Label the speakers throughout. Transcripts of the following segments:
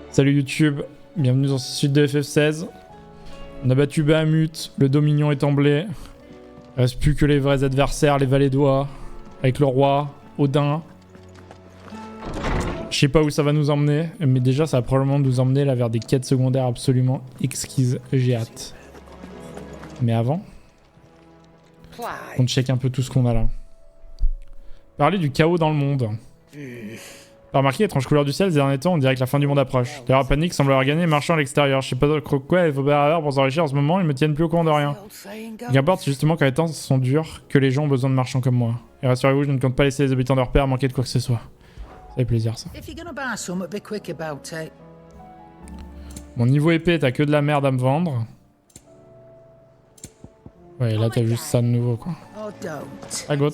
Speaker 1: Salut YouTube, bienvenue dans cette suite de FF16. On a battu Bahamut, le Dominion est emblé. Il reste plus que les vrais adversaires, les Valédois, avec le roi, Odin. Je sais pas où ça va nous emmener, mais déjà ça va probablement nous emmener là vers des quêtes secondaires absolument exquises. J'ai hâte. Mais avant, on check un peu tout ce qu'on a là. Parler du chaos dans le monde. T'as remarqué l'étrange couleur du ciel ces derniers temps, on dirait que la fin du monde approche. D'ailleurs, la panique semble avoir gagné marchant à l'extérieur. Je sais pas quoi il faut faire pour s'enrichir en ce moment, ils me tiennent plus au courant de rien. Qu'importe, c'est justement quand les temps sont durs que les gens ont besoin de marchands comme moi. Et rassurez-vous, je ne compte pas laisser les habitants de leur père manquer de quoi que ce soit. Ça fait plaisir ça. Mon niveau épée, t'as que de la merde à me vendre. Ouais, là t'as juste ça de nouveau quoi. À gauche.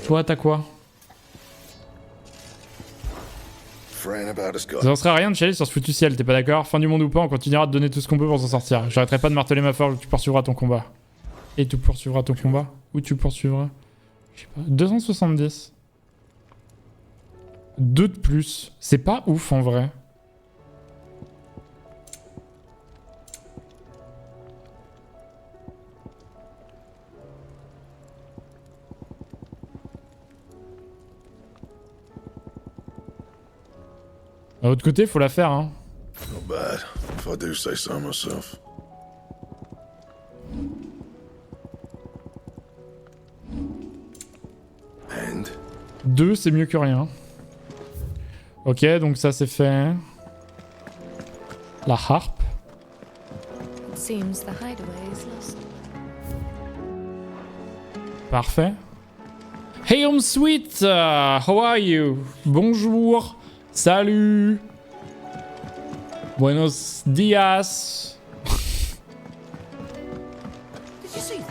Speaker 1: Toi, t'as quoi? Ça ne sera rien de chialer sur ce foutu ciel, t'es pas d'accord? Fin du monde ou pas, on continuera de donner tout ce qu'on peut pour s'en sortir. J'arrêterai pas de marteler ma forge, tu poursuivras ton combat. Et tu poursuivras ton combat? Où tu poursuivras? Je sais pas. 270. 2 de plus. C'est pas ouf en vrai. D'un autre côté, faut la faire, hein.
Speaker 2: Not bad, if I do say so myself. And
Speaker 1: 2, c'est mieux que rien. Ok, donc ça c'est fait. La harpe. Parfait. Hey home sweet, how are you? Bonjour. Salut. Buenos dias.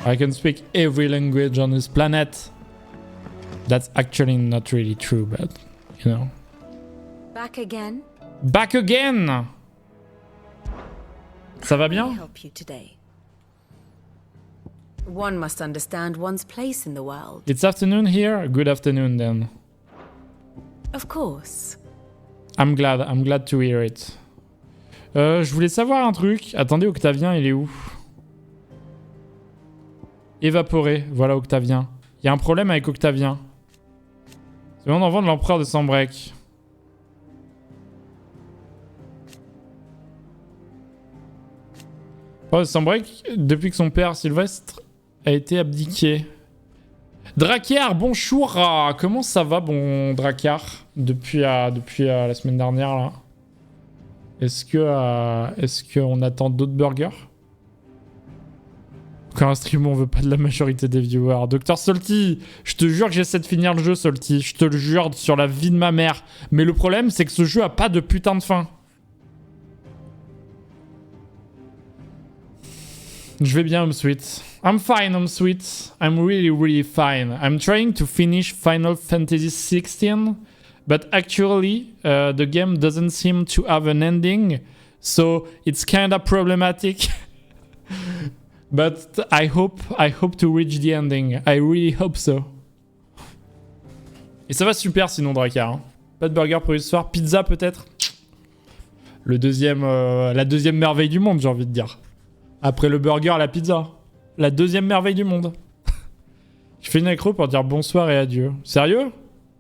Speaker 1: I can speak every language on this planet. That's actually not really true, but you know.
Speaker 3: Back again?
Speaker 1: Back again. Ça va bien?
Speaker 3: One must understand one's place in the world.
Speaker 1: It's afternoon here. Good afternoon then.
Speaker 3: Of course.
Speaker 1: I'm glad to hear it. Je voulais savoir un truc. Attendez, Octavien, il est où? Évaporé, voilà Octavien. Il y a un problème avec Octavien. C'est le moment d'en vendre l'empereur de Sambrec. Oh, Sambrec, depuis que son père Sylvestre a été abdiqué. Drakkar, bonjour. Comment ça va, bon Drakkar, depuis la semaine dernière là? Est-ce qu'on attend d'autres burgers? Quand un stream on veut pas de la majorité des viewers. Docteur Salty, je te jure que j'essaie de finir le jeu, Salty. Je te le jure sur la vie de ma mère. Mais le problème, c'est que ce jeu a pas de putain de fin. Je vais bien, Home Sweet. I'm fine, Home Sweet. I'm really, really fine. I'm trying to finish Final Fantasy XVI, but actually, the game doesn't seem to have an ending, so it's kinda problematic. But I hope to reach the ending. I really hope so. Et ça va super sinon, Drakkar. Hein. Pas de burger pour ce soir. Pizza peut-être. La deuxième merveille du monde, j'ai envie de dire. Après le burger, la pizza. La deuxième merveille du monde. Je fais une accro pour dire bonsoir et adieu. Sérieux?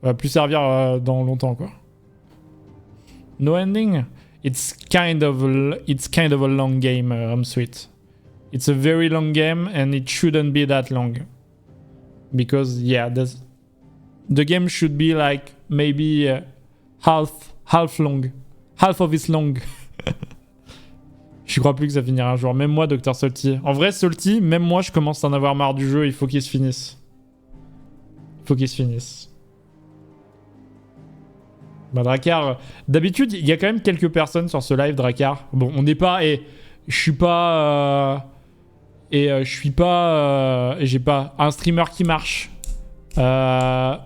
Speaker 1: Ça va plus servir dans longtemps, quoi. No ending? It's kind of a long game, I'm sweet. It's a very long game and it shouldn't be that long. Because, yeah, the game should be like maybe half long. Half of its long. Je crois plus que ça finira un jour. Même moi, Dr Salty. En vrai, Salty, même moi, je commence à en avoir marre du jeu. Il faut qu'il se finisse. Bah, Drakkar... D'habitude, il y a quand même quelques personnes sur ce live, Drakkar. Bon, on n'est pas... Et je suis pas... j'ai pas un streamer qui marche. Je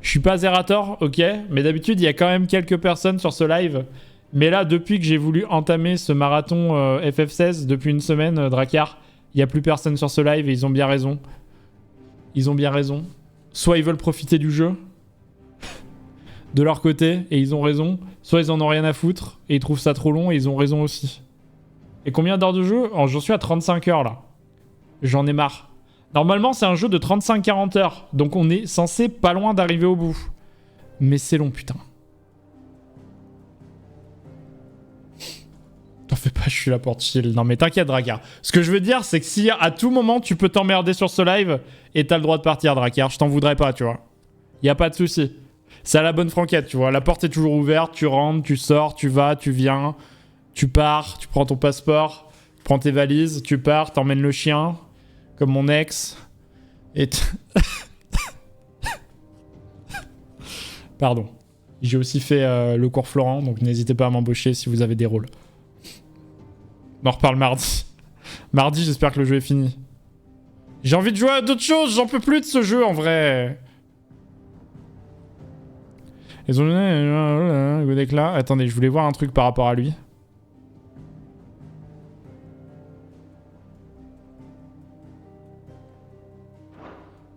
Speaker 1: suis pas Zerator, ok. Mais d'habitude, il y a quand même quelques personnes sur ce live... Mais là, depuis que j'ai voulu entamer ce marathon FF16, depuis une semaine, Drakkar, il n'y a plus personne sur ce live et ils ont bien raison. Soit ils veulent profiter du jeu, de leur côté et ils ont raison, soit ils en ont rien à foutre et ils trouvent ça trop long et ils ont raison aussi. Et combien d'heures de jeu? Oh, j'en suis à 35 heures là. J'en ai marre. Normalement c'est un jeu de 35-40 heures, donc on est censé pas loin d'arriver au bout. Mais c'est long putain. T'en fais pas, je suis là pour chill. Non mais t'inquiète Drakkar. Ce que je veux dire c'est que si à tout moment tu peux t'emmerder sur ce live et t'as le droit de partir Drakkar, je t'en voudrais pas tu vois. Y a pas de souci. C'est à la bonne franquette tu vois. La porte est toujours ouverte, tu rentres, tu sors, tu vas, tu viens, tu pars, tu prends ton passeport, tu prends tes valises, tu pars, t'emmènes le chien, comme mon ex. Et pardon. J'ai aussi fait le cours Florent, donc n'hésitez pas à m'embaucher si vous avez des rôles. On en reparle mardi. Mardi, j'espère que le jeu est fini. J'ai envie de jouer à d'autres choses, j'en peux plus de ce jeu en vrai. Ils ont donné un coup d'éclat. Attendez, je voulais voir un truc par rapport à lui.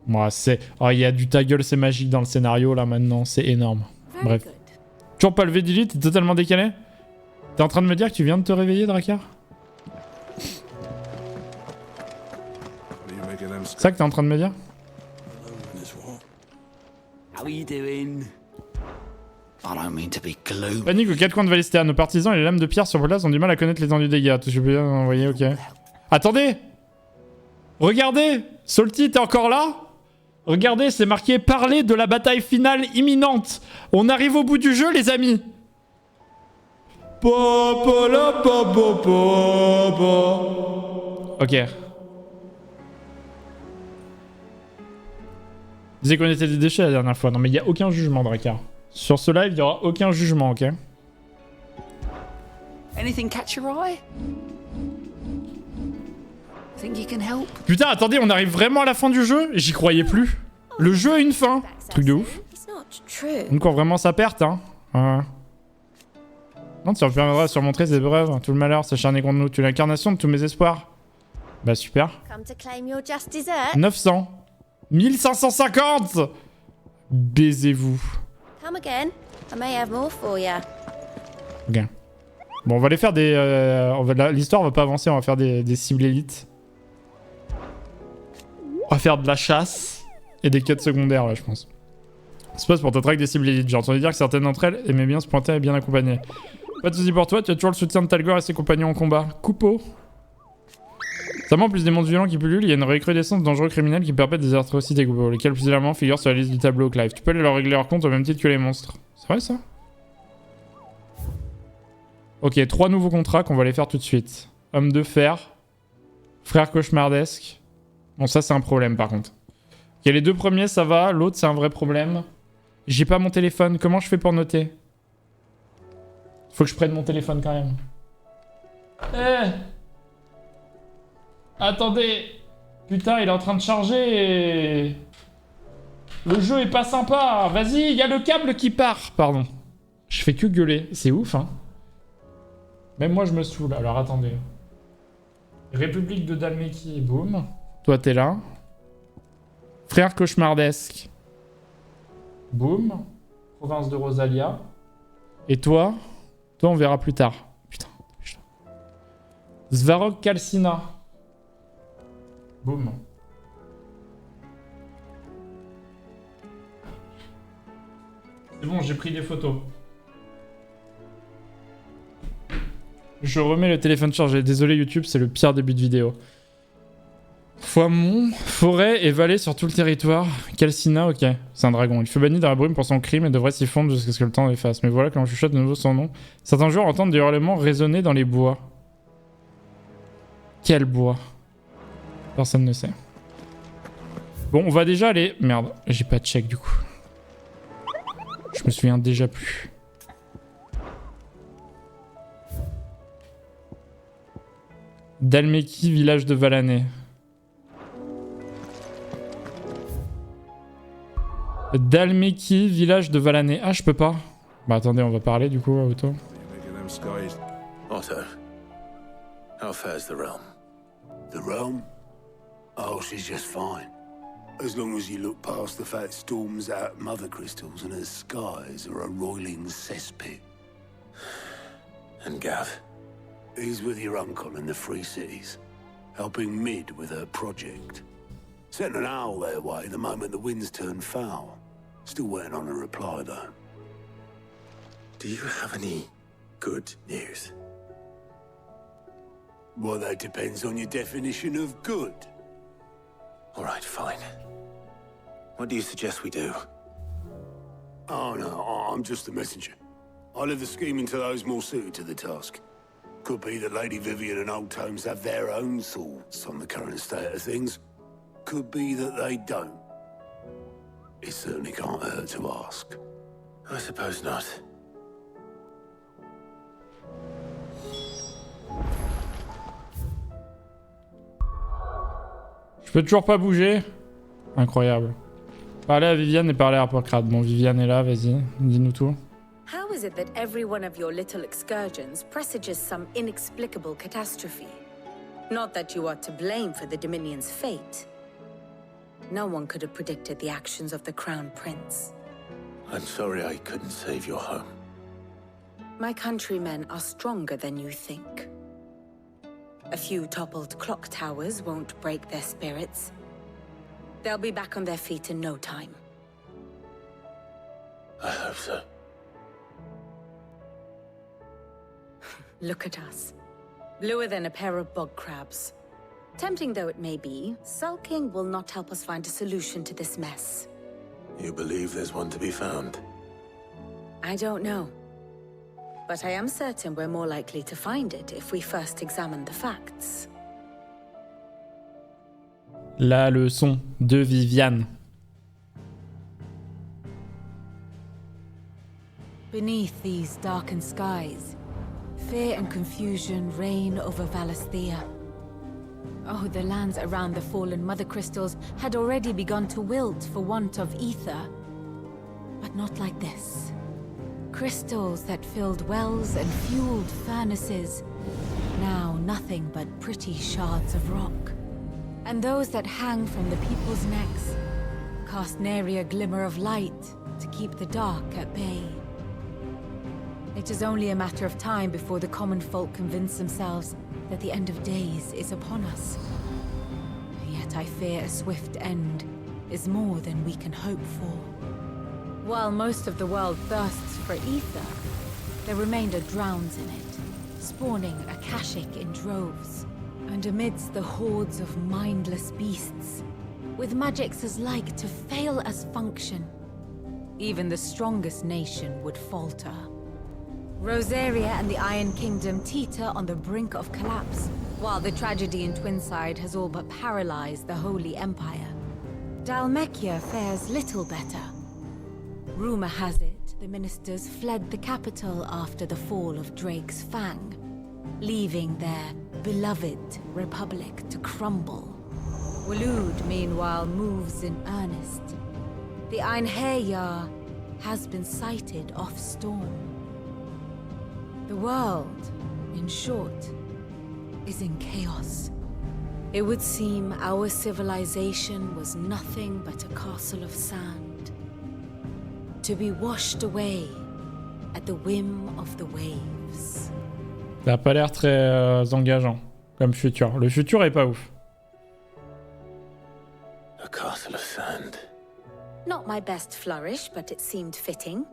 Speaker 1: Moi, c'est... Oh, il y a du ta gueule, c'est magique dans le scénario là maintenant, c'est énorme. Bref. Toujours pas levé d'élite, t'es totalement décalé? T'es en train de me dire que tu viens de te réveiller, Drakkar? C'est ça que t'es en train de me dire? Panique aux quatre coins de Valistea. Nos partisans et les lames de pierre sur place ont du mal à connaître l'étendue des dégâts. Tout ce que je peux bien envoyer, ok. Attendez! Regardez! Salty, t'es encore là? Regardez, c'est marqué parler de la bataille finale imminente. On arrive au bout du jeu, les amis. Ok. Disais qu'on était des déchets la dernière fois. Non mais il n'y a aucun jugement, Drakkar. Sur ce live, il n'y aura aucun jugement, ok?
Speaker 4: Anything catch your eye? Think you can help?
Speaker 1: Putain, attendez, on arrive vraiment à la fin du jeu? J'y croyais plus. Le jeu a une fin. Truc de ouf. Donc on vraiment sa perte, hein. Non, tu reviendras à surmontrer ses épreuves. Tout le malheur s'acharner contre nous. Tu es l'incarnation de tous mes espoirs. Bah super. 900. 1550. Baisez-vous. Ok. Bon, on va aller faire des... L'histoire va pas avancer, on va faire des cibles élites. On va faire de la chasse et des quêtes secondaires, là, je pense. Ça se passe pour ta traque des cibles élites. J'ai entendu dire que certaines d'entre elles aimaient bien se pointer et bien accompagner. Pas de soucis pour toi, tu as toujours le soutien de Talgor et ses compagnons en combat. Coupeau. Notamment, plus des mondes violents qui pullulent, il y a une recrudescence de dangereux criminels qui perpètrent des atrocités, Coupeau, lesquels plus évidemment figurent sur la liste du tableau Clive. Tu peux aller leur régler leur compte au même titre que les monstres. C'est vrai ça? Ok, 3 nouveaux contrats qu'on va les faire tout de suite. Homme de fer. Frère cauchemardesque. Bon, ça c'est un problème par contre. Ok, les 2 premiers ça va, l'autre c'est un vrai problème. J'ai pas mon téléphone, comment je fais pour noter? Faut que je prenne mon téléphone quand même. Eh! Attendez! Putain, il est en train de charger! Le jeu est pas sympa! Vas-y, il y a le câble qui part! Pardon. Je fais que gueuler, c'est ouf, hein? Même moi, je me saoule. Alors, attendez. République de Dalméki, boum. Toi, t'es là. Frère cauchemardesque. Boum. Province de Rosalia. Et toi? Toi, on verra plus tard. Putain. Svarog Calcina. Boum. C'est bon, j'ai pris des photos. Je remets le téléphone chargé. Désolé YouTube, c'est le pire début de vidéo. Foimont, forêt et vallée sur tout le territoire. Calcina, ok. C'est un dragon. Il fut banni dans la brume pour son crime et devrait s'y fondre jusqu'à ce que le temps l'efface. Mais voilà quand je chuchote de nouveau son nom. Certains joueurs entendent des hurlements résonner dans les bois. Quel bois? Personne ne sait. Bon, on va déjà aller... Merde, j'ai pas de check du coup. Je me souviens déjà plus. Dalméki, village de Valané. Dalméki, village de Valané. Ah, je peux pas. Bah attendez, on va parler du coup, Otto.
Speaker 2: Otto, how fares the realm?
Speaker 5: The realm? Oh, she's just fine. As long as you look past the fact storms out mother crystals and her skies are a roiling cesspit.
Speaker 2: And Gav?
Speaker 5: He's with your uncle in the Free Cities, helping Mid with her project. Sent an owl their way the moment the winds turned foul. Still waiting on a reply, though.
Speaker 2: Do you have any good news?
Speaker 5: Well, that depends on your definition of good.
Speaker 2: All right, fine. What do you suggest we do?
Speaker 5: Oh, no, I'm just the messenger. I leave the scheming to those more suited to the task. Could be that Lady Vivian and Old Tomes have their own thoughts on the current state of things. Could be that they don't. It certainly can't hurt to ask.
Speaker 2: I suppose not.
Speaker 1: Je peux toujours pas bouger. Incroyable. Parler à Viviane et parler à Hippocrate. Bon, Viviane est là, vas-y, dis-nous tout.
Speaker 3: How is it that every one of your little excursions presages some inexplicable catastrophe? Not that you are to blame for the Dominion's fate. No one could have predicted the actions of the Crown Prince.
Speaker 2: I'm sorry I couldn't save your home.
Speaker 3: My countrymen are stronger than you think. A few toppled clock towers won't break their spirits. They'll be back on their feet in no time.
Speaker 2: I hope so.
Speaker 3: Look at us. Bluer than a pair of bog crabs. Tempting though it may be, sulking will not help us find a solution to this mess.
Speaker 2: You believe there's one to be found?
Speaker 3: I don't know. But I am certain we're more likely to find it if we first examine the facts.
Speaker 1: La leçon de Viviane.
Speaker 6: Beneath these darkened skies, fear and confusion reign over Valisthea. Oh, the lands around the fallen mother crystals had already begun to wilt for want of ether. But not like this. Crystals that filled wells and fueled furnaces, now nothing but pretty shards of rock. And those that hang from the people's necks cast nary a glimmer of light to keep the dark at bay. It is only a matter of time before the common folk convince themselves that the end of days is upon us. Yet I fear a swift end is more than we can hope for. While most of the world thirsts for ether, the remainder drowns in it, spawning Akashic in droves. And amidst the hordes of mindless beasts, with magics as like to fail as function, even the strongest nation would falter. Rosaria and the Iron Kingdom teeter on the brink of collapse, while the tragedy in Twinside has all but paralyzed the Holy Empire. Dalmekia fares little better. Rumor has it the ministers fled the capital after the fall of Drake's Fang, leaving their beloved republic to crumble. Waloed, meanwhile, moves in earnest. The Einherjar has been sighted off Storm. The world, in short, is in chaos. It would seem our civilization was nothing but a castle of sand, to be washed away at the whim of the waves.
Speaker 1: Ça a pas l'air très engageant comme futur. Le futur est pas ouf.
Speaker 2: A castle of sand.
Speaker 3: Not my best flourish, but it seemed fitting.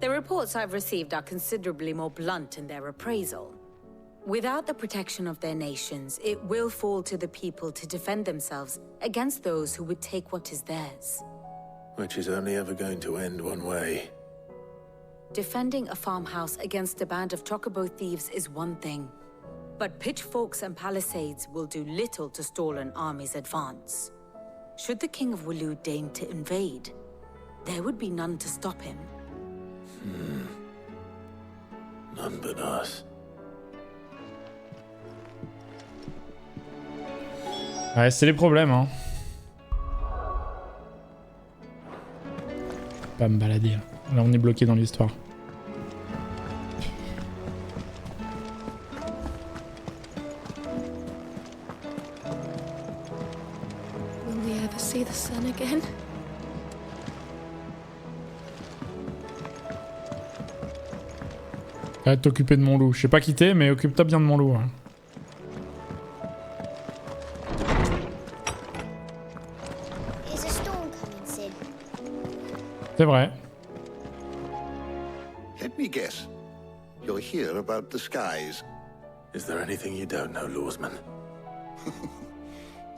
Speaker 3: The reports I've received are considerably more blunt in their appraisal. Without the protection of their nations, it will fall to the people to defend themselves against those who would take what is theirs.
Speaker 2: Which is only ever going to end one way.
Speaker 3: Defending a farmhouse against a band of chocobo thieves is one thing, but pitchforks and palisades will do little to stall an army's advance. Should the King of Waloed deign to invade, there would be none to stop him.
Speaker 2: None but us.
Speaker 1: Ouais, c'est les problèmes, hein. Pas me balader. Là, on est bloqué dans l'histoire.
Speaker 6: Will we ever see the sun again? again?
Speaker 1: Arrête de t'occuper de mon loup. Je sais pas qui t'es, mais occupe-toi bien de mon loup. Hein.
Speaker 7: Is a storm coming, Sid?
Speaker 1: C'est vrai.
Speaker 8: Let me guess. You're here about the skies.
Speaker 2: Is there anything you don't know, Lawsman?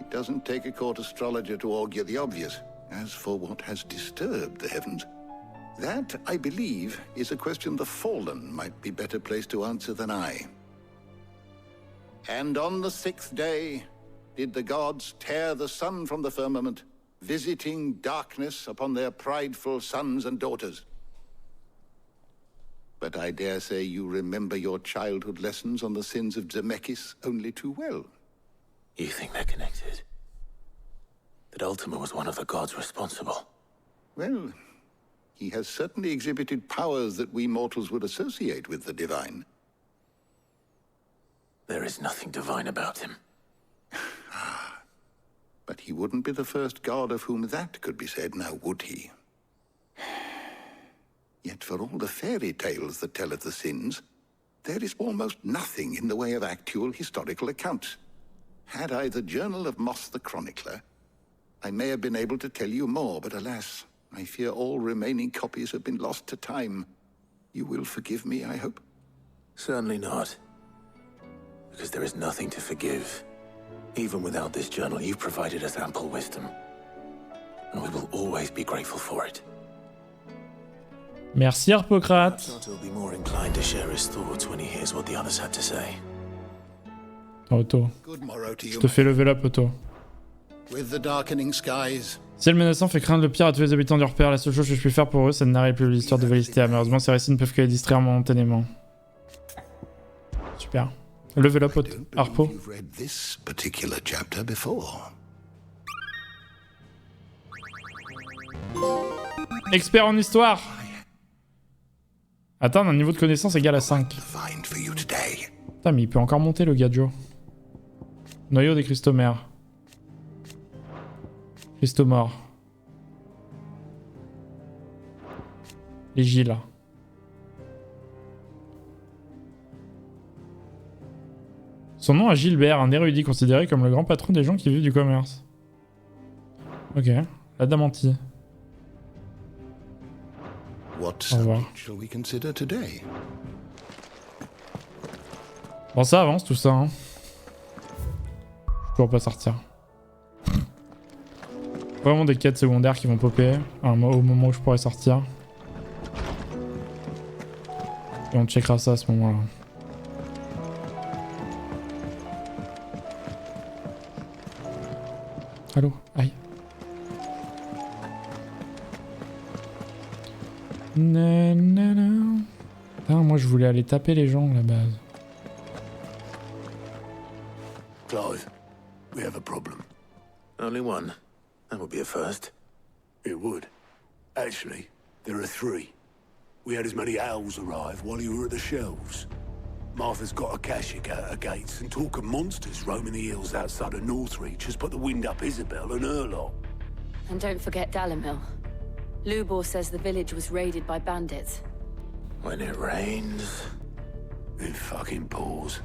Speaker 8: It doesn't take a court astrologer to augur the obvious. As for what has disturbed the heavens, that, I believe, is a question the Fallen might be better placed to answer than I. And on the 6th day, did the gods tear the sun from the firmament, visiting darkness upon their prideful sons and daughters. But I dare say you remember your childhood lessons on the sins of Zemeckis only too well.
Speaker 2: You think they're connected? That Ultima was one of the gods responsible?
Speaker 8: Well, he has certainly exhibited powers that we mortals would associate with the divine.
Speaker 2: There is nothing divine about him.
Speaker 8: But he wouldn't be the first god of whom that could be said, now would he? Yet for all the fairy tales that tell of the sins, there is almost nothing in the way of actual historical accounts. Had I the Journal of Moss the Chronicler, I may have been able to tell you more, but alas, I fear all remaining copies have been lost to time. You will forgive me, I hope?
Speaker 2: Certainly not. Because there is nothing to forgive. Even without this journal, you've provided us ample wisdom. And we will always be grateful for it.
Speaker 1: Merci, Harpocrate.
Speaker 2: Perhaps Otto will be more inclined to share his thoughts when he hears what the others had to say.
Speaker 1: Otto.
Speaker 8: Good morrow to
Speaker 1: Je
Speaker 8: you.
Speaker 1: te fais level up, Otto.
Speaker 8: With the darkening skies,
Speaker 1: Ciel menaçant fait craindre le pire à tous les habitants du repère. La seule chose que je puis faire pour eux, c'est de narrer plus l'histoire de Valisthea. Malheureusement, ces récits ne peuvent que les distraire momentanément. Super. Level up, Harpo.
Speaker 8: you've read this particular chapter before.
Speaker 1: Expert en histoire. Atteindre un niveau de connaissance égal à 5.
Speaker 8: Find for you today.
Speaker 1: Putain, mais il peut encore monter, le gars Joe. Noyau des Christomères. Christomore. Les Gilles. Son nom est Gilbert, un érudit considéré comme le grand patron des gens qui vivent du commerce. Ok. L'adamantie.
Speaker 8: What
Speaker 1: Au revoir.
Speaker 8: subject shall we consider today?
Speaker 1: Bon, ça avance tout ça, hein. Je pourrais pas sortir. Vraiment des quêtes secondaires qui vont popper au moment où je pourrais sortir. Et on checkera ça à ce moment-là. Allô? Aïe. Nanana. Putain, moi je voulais aller taper les gens à la base.
Speaker 5: Clive, we have a problem.
Speaker 2: Only one. That would be a first.
Speaker 5: It would. Actually, there are 3. We had as many owls arrive while you were at the shelves. Martha's got a cashier at her gates, and talk of monsters roaming the hills outside of Northreach has put the wind up Isabel and her lot.
Speaker 6: And don't forget Dalimil. Lubor says the village was raided by bandits.
Speaker 2: When it rains...
Speaker 5: It fucking pours.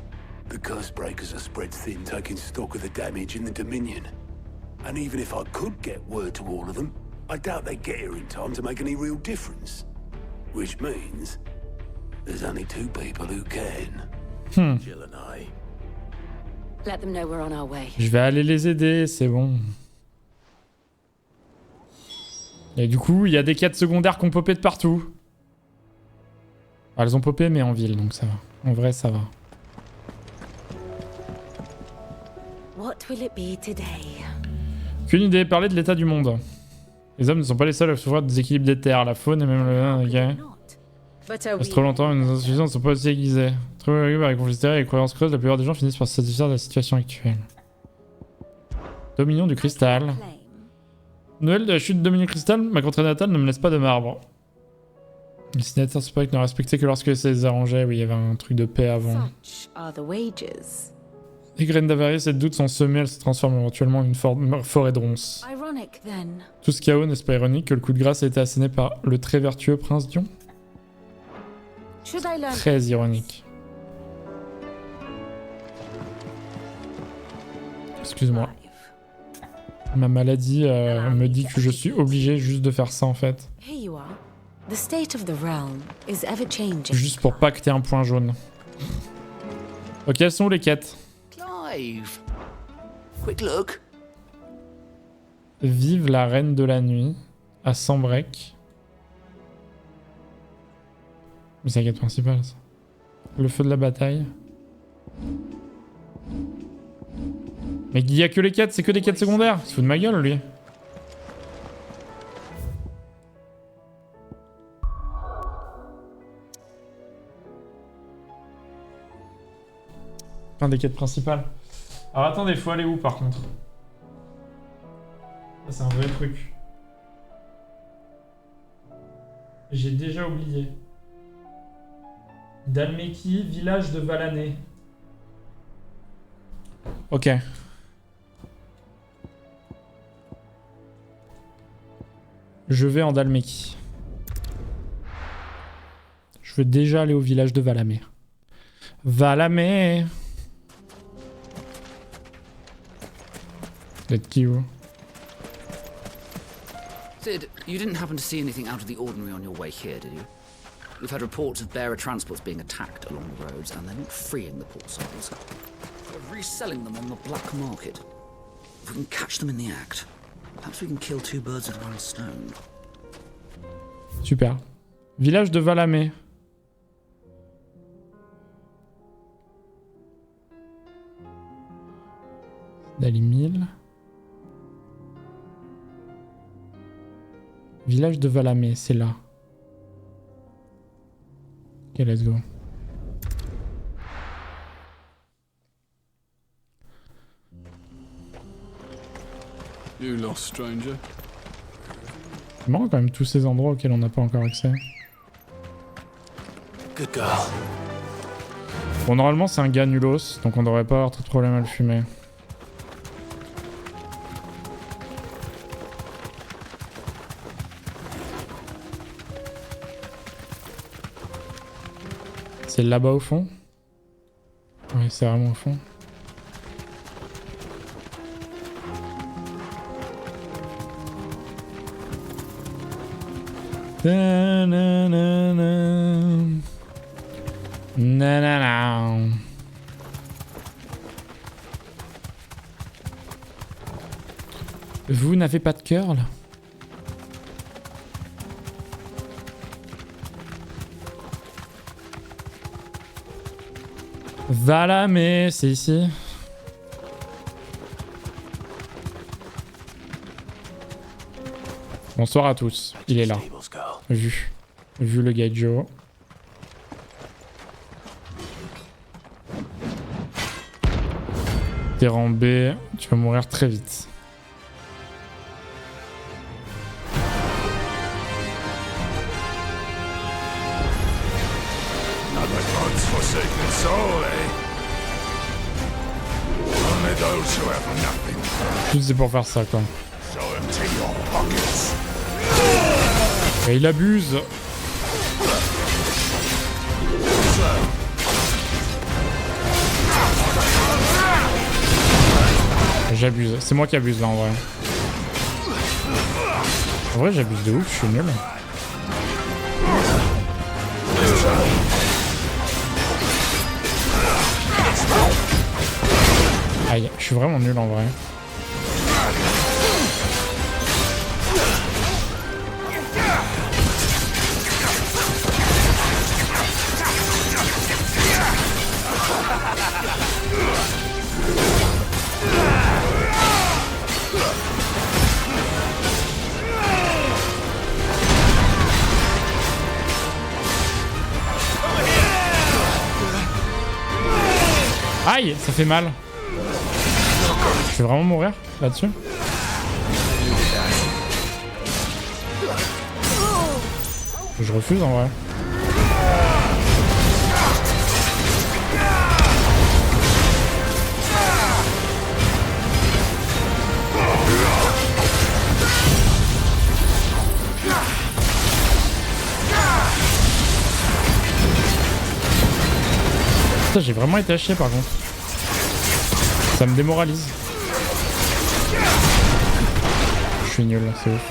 Speaker 5: The curse breakers are spread thin, taking stock of the damage in the Dominion. And even if I could get word to all of them, I doubt they'd get here in time to make any real difference. Which means there's only 2 people who can.
Speaker 2: Jill and I.
Speaker 6: Let them know we're on our way.
Speaker 1: Je vais aller les aider, c'est bon. Et du coup, il y a des quêtes secondaires qui ont popé de partout. Elles ont popé, mais en ville, donc ça va. En vrai, ça va.
Speaker 3: What will it be today?
Speaker 1: Qu'une idée, parler de l'état du monde. Les hommes ne sont pas les seuls à souffrir de déséquilibre des terres, la faune et même le... Okay.
Speaker 3: But are
Speaker 1: Reste trop longtemps, mais nos insuffisances ne sont pas aussi aiguisées. Trop arrivé avec considérer les croyances creuses, la plupart des gens finissent par se satisfaire de la situation actuelle. Dominion du cristal. Noël de la chute de Dominion Cristal, ma contrée natale ne me laisse pas de marbre. Les signataires suspects ne respectaient que lorsque ça les arrangeait. Oui, il y avait un truc de paix avant.
Speaker 3: Such are the wages.
Speaker 1: Les graines d'avarice et de doute sont semées, elles se transforment éventuellement en une forêt de ronces.
Speaker 6: Ironic, then.
Speaker 1: Tout ce chaos, n'est-ce pas ironique que le coup de grâce a été asséné par le très vertueux prince Dion?
Speaker 6: Should I learn?
Speaker 1: Très ironique. Excuse-moi. Ma maladie me dit que je suis obligé juste de faire ça en fait.
Speaker 6: Here you are. The state of the realm is ever changing.
Speaker 1: Juste pour pas que t'aies un point jaune. Ok, elles sont où les quêtes?
Speaker 4: Clive. Quick look.
Speaker 1: Vive la reine de la nuit à Sambrec. Mais c'est la quête principale ça. Le feu de la bataille. Mais il y a que les quêtes, c'est que des quêtes secondaires. Il se fout de ma gueule lui. Fin des quêtes principales. Alors attendez, faut aller où par contre? Ça c'est un vrai truc. J'ai déjà oublié. Dalmeki, village de Valané. Ok. Je vais en Dalmeki. Je veux déjà aller au village de Valamé. Valamé. Let's go.
Speaker 4: Sid, you didn't happen to see anything out of the ordinary on your way here, did you? We've had reports of bearer transports being attacked along the roads, and they're not freeing the poor souls. They're reselling them on the black market. If we can catch them in the act, perhaps we can kill two birds with one stone.
Speaker 1: Super. Village de Valamé. Dalimil. Village de Valamé, c'est là. Ok, let's go.
Speaker 9: You lost, stranger.
Speaker 1: C'est marrant quand même tous ces endroits auxquels on n'a pas encore accès.
Speaker 2: Good girl.
Speaker 1: Bon, normalement c'est un gars nulos, donc on devrait pas avoir trop de problème à le fumer. C'est là-bas au fond? Oui, c'est vraiment au fond. Vous n'avez pas de cœur là? Valamé, c'est ici. Bonsoir à tous, il est là. Vu le gadjo. T'es rambé, tu vas mourir très vite. Tout c'est pour faire ça quoi. Et il abuse. J'abuse, c'est moi qui abuse là en vrai. En vrai j'abuse de ouf, je suis nul. Aïe, je suis vraiment nul en vrai. Aïe, ça fait mal. Je vais vraiment mourir là-dessus. Je refuse en vrai. Putain, j'ai vraiment été à chier par contre. Ça me démoralise. Je suis nul, c'est ouf.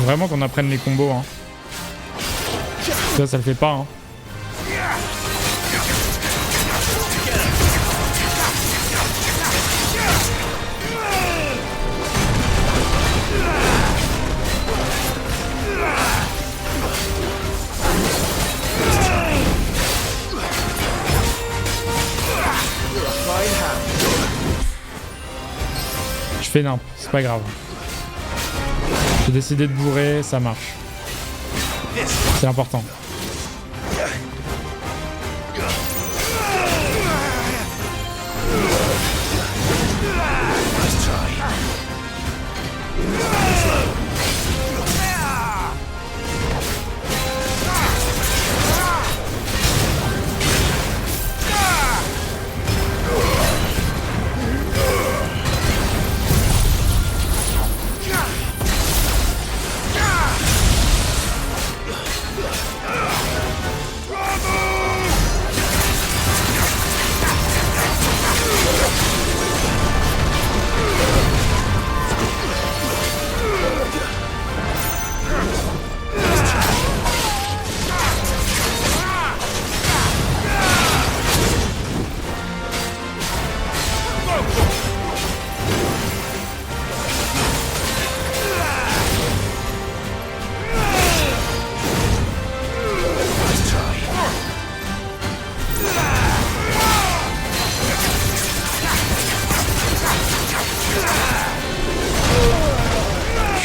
Speaker 1: Vraiment qu'on apprenne les combos, hein. Ça le fait pas, hein. Je fais nimp, c'est pas grave. J'ai décidé de bourrer, ça marche. C'est important.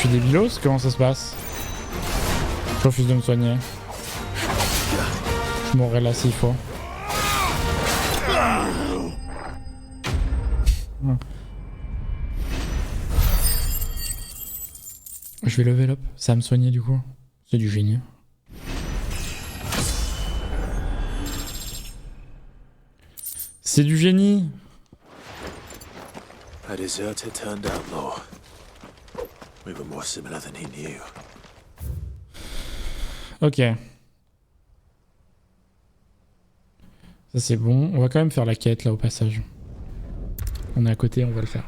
Speaker 1: Des Villes, comment ça se passe? Je refuse de me soigner. Je mourrai là s'il faut. Je vais level up, ça va me soigner du coup. C'est du génie. C'est du génie.
Speaker 2: A deserter turned outlaw. We were more similar than he knew.
Speaker 1: Ok. Ça c'est bon. On va quand même faire la quête là au passage. On est à côté, on va le faire.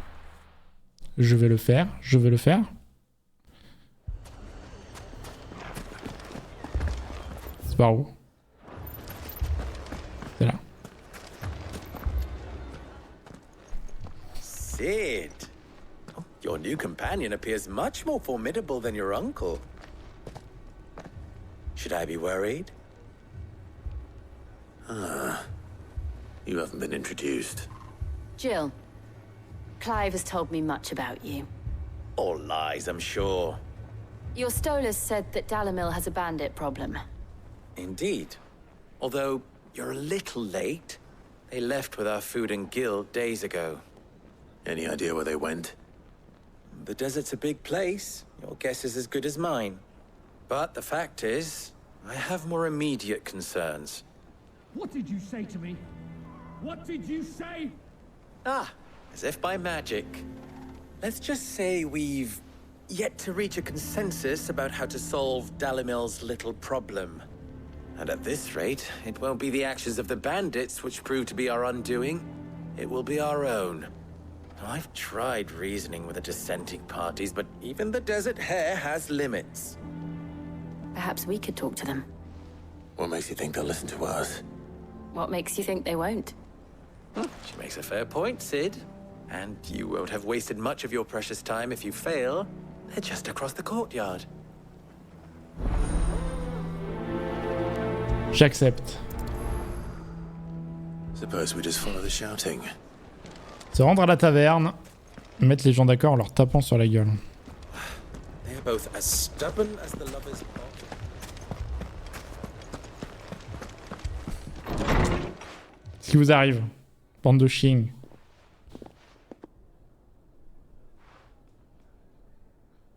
Speaker 1: Je vais le faire. Je vais le faire. C'est par où? C'est là.
Speaker 2: Sid! Your new companion appears much more formidable than your uncle. Should I be worried? You haven't been introduced.
Speaker 10: Jill, Clive has told me much about you.
Speaker 2: All lies, I'm sure.
Speaker 10: Your Stolas said that Dalamil has a bandit problem.
Speaker 2: Indeed. Although, you're a little late. They left with our food and guild days ago. Any idea where they went? The desert's a big place. Your guess is as good as mine. But the fact is, I have more immediate concerns.
Speaker 11: What did you say to me? What did you say?
Speaker 2: Ah, as if by magic. Let's just say we've yet to reach a consensus about how to solve Dalamil's little problem. And at this rate, it won't be the actions of the bandits which prove to be our undoing. It will be our own. I've tried reasoning with the dissenting parties, but even the Desert Hare has limits.
Speaker 10: Perhaps we could talk to them.
Speaker 2: What makes you think they'll listen to us?
Speaker 10: What makes you think they won't?
Speaker 2: She makes a fair point, Sid. And you won't have wasted much of your precious time if you fail. They're just across the courtyard.
Speaker 1: J'accepte.
Speaker 2: Suppose we just follow the shouting.
Speaker 1: Se rendre à la taverne, mettre les gens d'accord en leur tapant sur la gueule.
Speaker 2: They are both as stubborn as the lovers are.
Speaker 1: Ce qui vous arrive? Bande de chiens.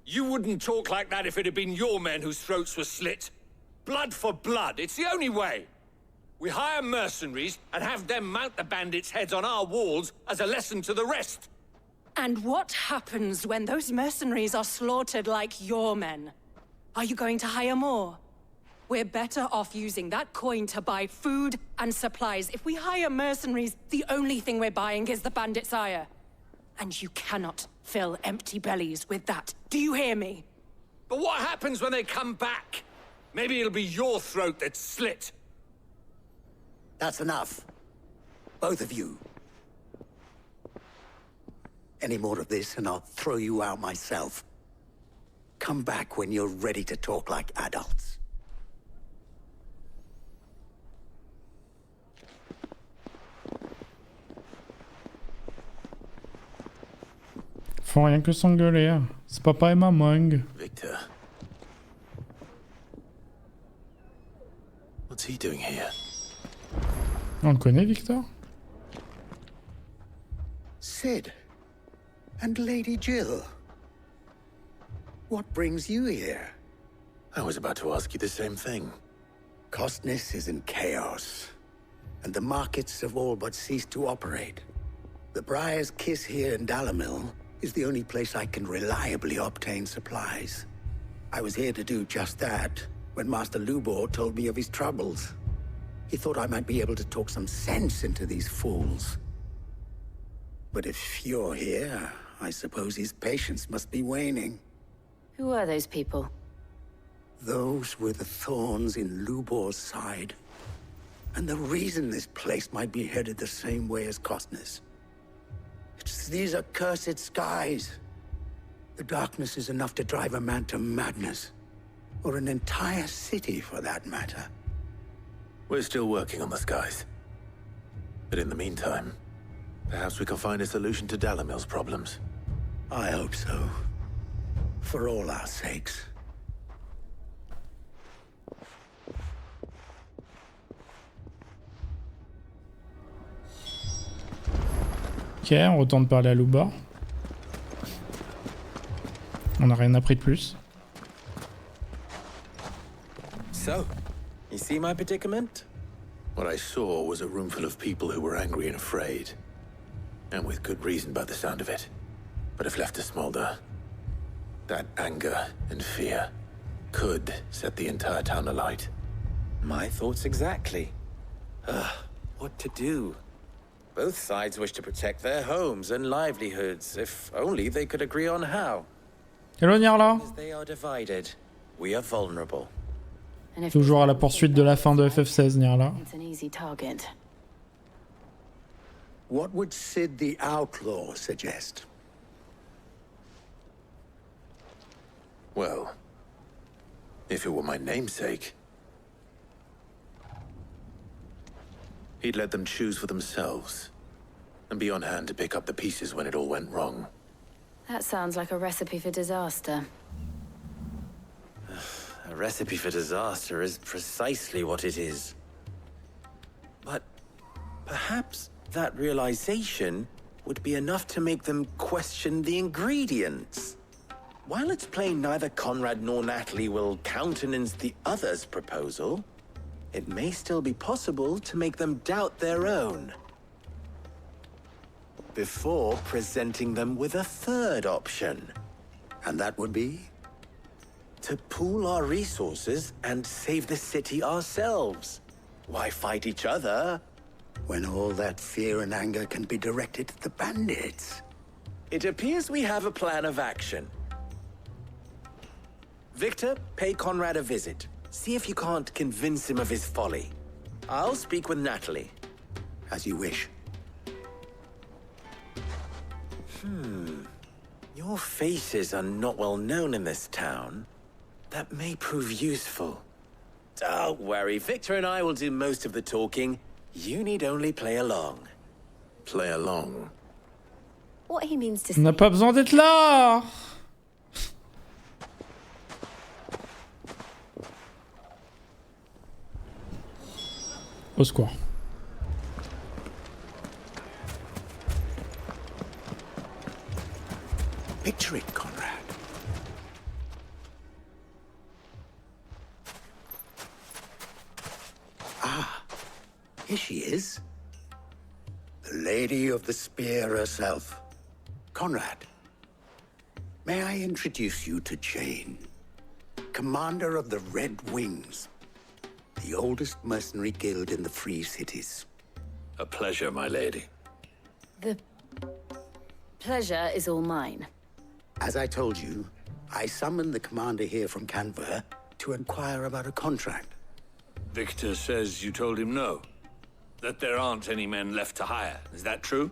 Speaker 12: You wouldn't talk like that if it had been your men whose throats were slit. Blood for blood, it's the only way. We hire mercenaries and have them mount the bandits' heads on our walls as a lesson to the rest.
Speaker 13: And what happens when those mercenaries are slaughtered like your men? Are you going to hire more? We're better off using that coin to buy food and supplies. If we hire mercenaries, the only thing we're buying is the bandits' ire. And you cannot fill empty bellies with that. Do you hear me?
Speaker 12: But what happens when they come back? Maybe it'll be your throat that's slit.
Speaker 14: That's enough. Both of you. Any more of this and I'll throw you out myself. Come back when you're ready to talk like adults.
Speaker 1: Faut rien que s'engueuler. C'est papa et maman.
Speaker 2: Victor. What's he doing here?
Speaker 1: On le connaît, Victor?
Speaker 14: Sid. And Lady Jill. What brings you here?
Speaker 2: I was about to ask you the same thing.
Speaker 14: Costness is in chaos, and the markets have all but ceased to operate. The Briar's Kiss here in Dalimil is the only place I can reliably obtain supplies. I was here to do just that when Master Lubor told me of his troubles. He thought I might be able to talk some sense into these fools. But if you're here, I suppose his patience must be waning.
Speaker 10: Who are those people?
Speaker 14: Those were the thorns in Lubor's side. And the reason this place might be headed the same way as Costness. It's these accursed skies. The darkness is enough to drive a man to madness. Or an entire city, for that matter.
Speaker 2: We're still working on the skies. But in the meantime, perhaps we can find a solution to Dalimil's problems.
Speaker 14: I hope so. For all our sakes.
Speaker 1: Ok, on retourne parler à Lubor. On n'a rien appris de plus.
Speaker 2: So, you see my predicament? What I saw was a room full of people who were angry and afraid. And with good reason by the sound of it. But if left to smolder, that anger and fear could set the entire town alight.
Speaker 15: My thoughts exactly. What to do? Both sides wish to protect their homes and livelihoods, if only they could agree on how.
Speaker 1: Hello Nyarla.
Speaker 15: As they are divided, we are vulnerable.
Speaker 1: Toujours à la poursuite de la fin de FF16, Nyarla.
Speaker 10: It's an easy target.
Speaker 14: What would Sid the Outlaw suggest?
Speaker 2: Well, if it were my namesake, he'd let them choose for themselves and be on hand to pick up the pieces when it all went wrong.
Speaker 10: That sounds like a recipe for disaster.
Speaker 15: A recipe for disaster is precisely what it is. But perhaps that realization would be enough to make them question the ingredients. While it's plain neither Conrad nor Natalie will countenance the other's proposal, it may still be possible to make them doubt their own. Before presenting them with a third option.
Speaker 14: And that would be?
Speaker 15: To pool our resources and save the city ourselves. Why fight each other?
Speaker 14: When all that fear and anger can be directed at the bandits.
Speaker 15: It appears we have a plan of action. Victor, pay Conrad a visit. See if you can't convince him of his folly. I'll speak with Natalie.
Speaker 14: As you wish.
Speaker 15: Your faces are not well known in this town. That may prove useful. Don't worry, Victor and I will do most of the talking. You need only play along.
Speaker 2: Play along?
Speaker 10: What he means to
Speaker 1: On n'a pas besoin d'être là. Au secours.
Speaker 14: Picture it, Conrad. Ah, here she is. The Lady of the Spear herself. Conrad, may I introduce you to Jane, commander of the Red Wings, the oldest mercenary guild in the Free Cities.
Speaker 12: A pleasure, my lady.
Speaker 10: The pleasure is all mine.
Speaker 14: As I told you, I summoned the commander here from Canver to inquire about a contract.
Speaker 12: Victor says you told him no. That there aren't any men left to hire. Is that true?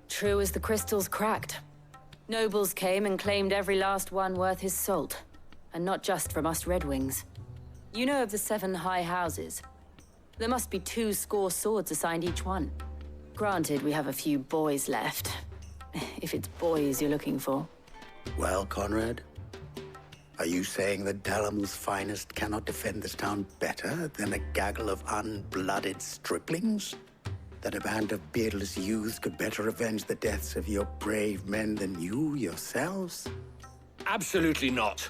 Speaker 10: True as the crystals cracked. Nobles came and claimed every last one worth his salt. And not just from us Red Wings. You know of the 7 high houses. There must be 2 swords assigned each one. Granted, we have a few boys left. If it's boys you're looking for.
Speaker 14: Well, Conrad, are you saying that Dalamel's finest cannot defend this town better than a gaggle of unblooded striplings? That a band of beardless youths could better avenge the deaths of your brave men than you yourselves?
Speaker 12: Absolutely not.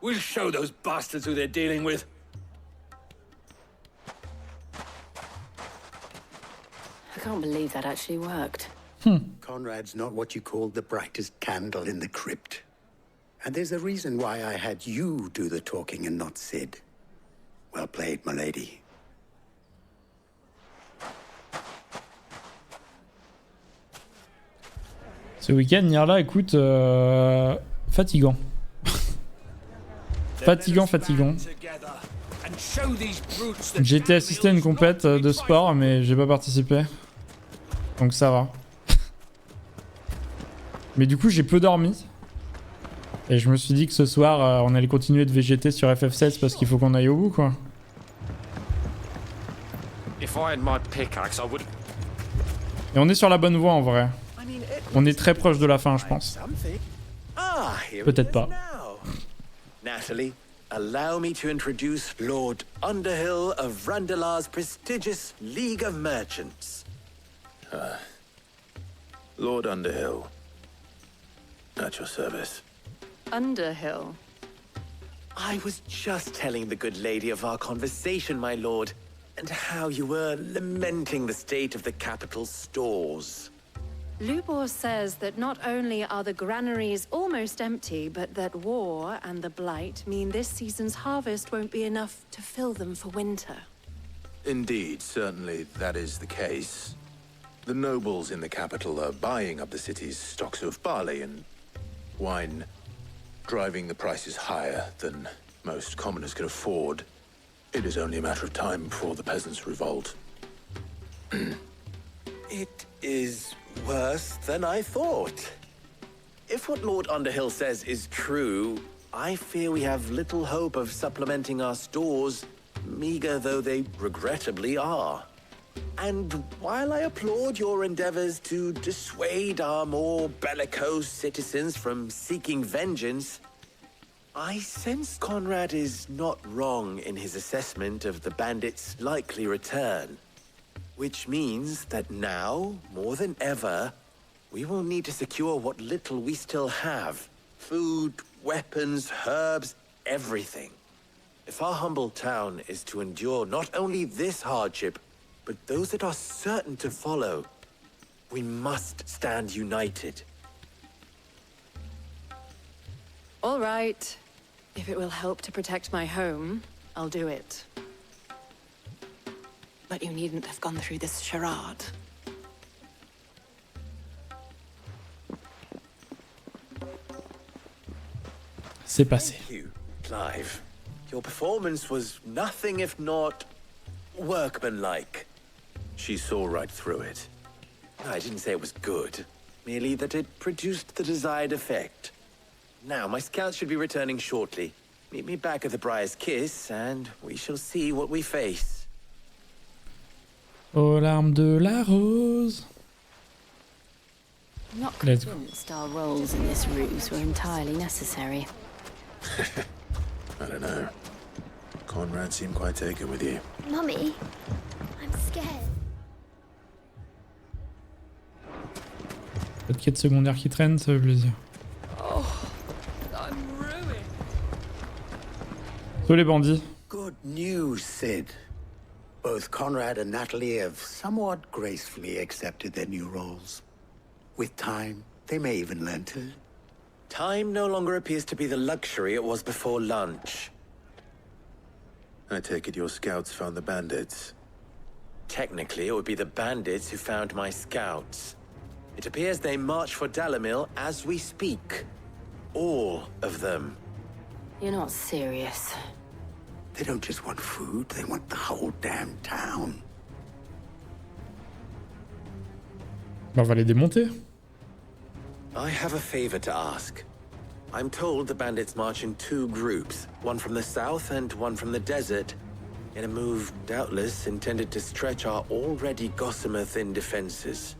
Speaker 12: We'll show those bastards who they're dealing with.
Speaker 10: I can't believe that actually worked.
Speaker 14: Conrad's not what you call the brightest candle in the crypt. And there's a reason why I had you do the talking and not Sid. Well played, my lady.
Speaker 1: Ce week-end, Nirla, écoute, fatigant. fatigant. J'ai été assisté à une compète de sport, mais j'ai pas participé. Donc ça va. Mais du coup, j'ai peu dormi. Et je me suis dit que ce soir, on allait continuer de végéter sur FF16 parce qu'il faut qu'on aille au bout, quoi. Et on est sur la bonne voie, en vrai. On est très proche de la fin, je pense. Peut-être pas.
Speaker 15: Natalie, allow me to introduce Lord Underhill of Randalar's prestigious League of Merchants.
Speaker 5: Lord Underhill. At your service.
Speaker 10: Underhill?
Speaker 15: I was just telling the good lady of our conversation, my lord, and how you were lamenting the state of the capital's stores.
Speaker 13: Lubor says that not only are the granaries almost empty, but that war and the Blight mean this season's harvest won't be enough to fill them for winter.
Speaker 5: Indeed, certainly that is the case. The nobles in the capital are buying up the city's stocks of barley and wine, driving the prices higher than most commoners can afford. It is only a matter of time before the peasants revolt.
Speaker 15: It is worse than I thought. If what Lord Underhill says is true, I fear we have little hope of supplementing our stores, meager though they regrettably are. And while I applaud your endeavors to dissuade our more bellicose citizens from seeking vengeance, I sense Conrad is not wrong in his assessment of the bandits' likely return. Which means that now, more than ever, we will need to secure what little we still have. Food, weapons, herbs, everything. If our humble town is to endure not only this hardship, but those that are certain to follow, we must stand united.
Speaker 13: All right. If it will help to protect my home, I'll do it. But you needn't have gone through this charade.
Speaker 1: C'est passé.
Speaker 15: Thank you, Clive. Your performance was nothing if not workmanlike.
Speaker 5: She saw right through it.
Speaker 15: I didn't say it was good, merely that it produced the desired effect. Now, my scouts should be returning shortly. Meet me back at the Briar's Kiss, and we shall see what we face.
Speaker 1: Aux larmes de la rose.
Speaker 10: I'm not convinced our roles in this ruse were entirely necessary.
Speaker 5: I don't know. Conrad seemed quite taken with you.
Speaker 7: Mummy, I'm scared.
Speaker 1: Pas de quête secondaire qui traîne, ça fait plaisir.
Speaker 13: Oh, I'm ruined.
Speaker 1: Tous les bandits.
Speaker 14: Good news, Sid. Both Conrad and Natalie have somewhat gracefully accepted their new roles. With time, they may even learn to...
Speaker 15: Time no longer appears to be the luxury it was before lunch.
Speaker 16: I take it your scouts found the bandits.
Speaker 15: Technically, it would be the bandits who found my scouts. It appears they march for Dalimil as we speak. All of them.
Speaker 10: You're not serious.
Speaker 14: They don't just want food, they want the whole damn town.
Speaker 1: Bah, on va les démonter.
Speaker 15: I have a favor to ask. I'm told the bandits march in 2 groups, one from the south and one from the desert, in a move doubtless intended to stretch our already gossamer-thin defenses.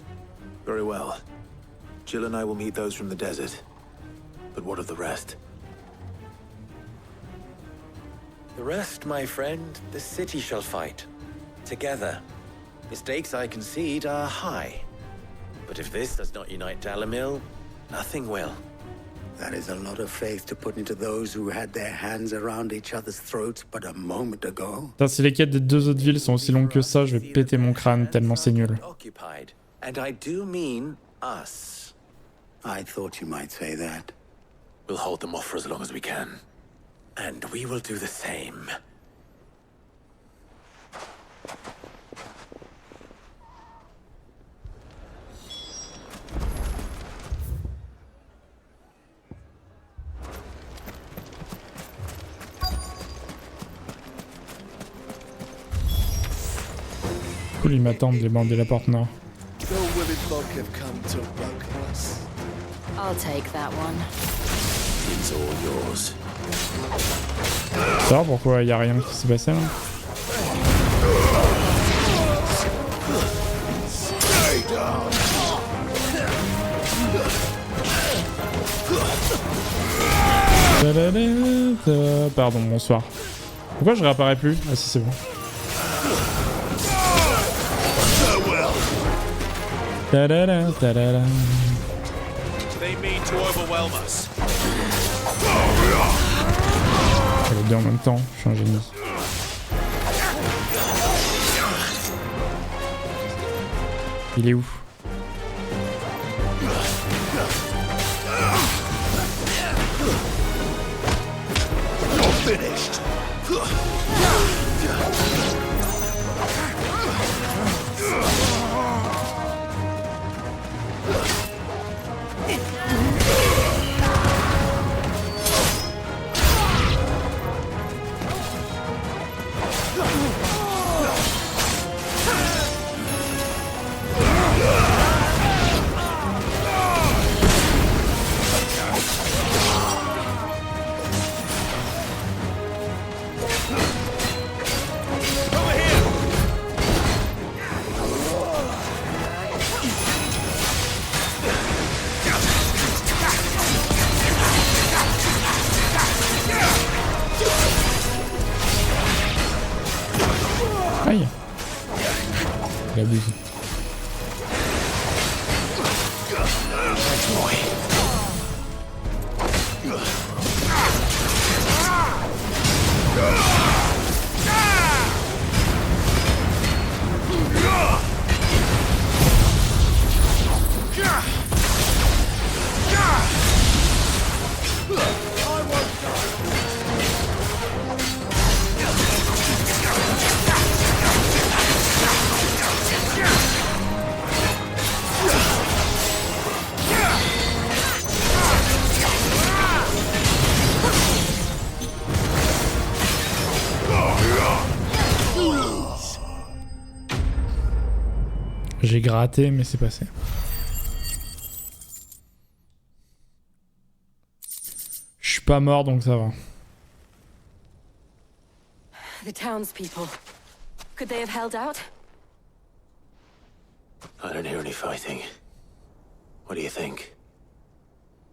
Speaker 16: Very well. Jill and I will meet those from the desert. But what of the rest?
Speaker 15: The rest, my friend, the city shall fight. Together. The stakes, I concede, are high. But if this does not unite Dalimil, nothing will.
Speaker 14: That is a lot of faith to put into those who had their hands around each other's throats but a moment ago.
Speaker 1: Putain, si les quêtes des 2 autres villes sont aussi longues que ça, je vais péter mon crâne tellement c'est nul.
Speaker 15: Occupied. And I do mean us.
Speaker 14: I thought you might say that.
Speaker 16: We'll hold them off for as long as we can.
Speaker 15: And we will do the same.
Speaker 1: Cool, ils m'attendent, les bandits de la porte nord.
Speaker 10: I'll take that one.
Speaker 16: It's all yours.
Speaker 1: Ça va pourquoi y a rien qui s'est passé là? Pardon, bonsoir. Pourquoi je réapparais plus? Ah si, c'est bon. Ta-da-da, ta-da-da.
Speaker 17: They mean to overwhelm us.
Speaker 1: Je les deux en même temps, je suis un génie. Il est où?
Speaker 17: Finished.
Speaker 1: Aïe. Il abuse. J'ai gratté, mais c'est passé. Je suis pas mort, donc ça va.
Speaker 10: The townspeople. Could they have held out?
Speaker 16: I don't hear any fighting. What do you think?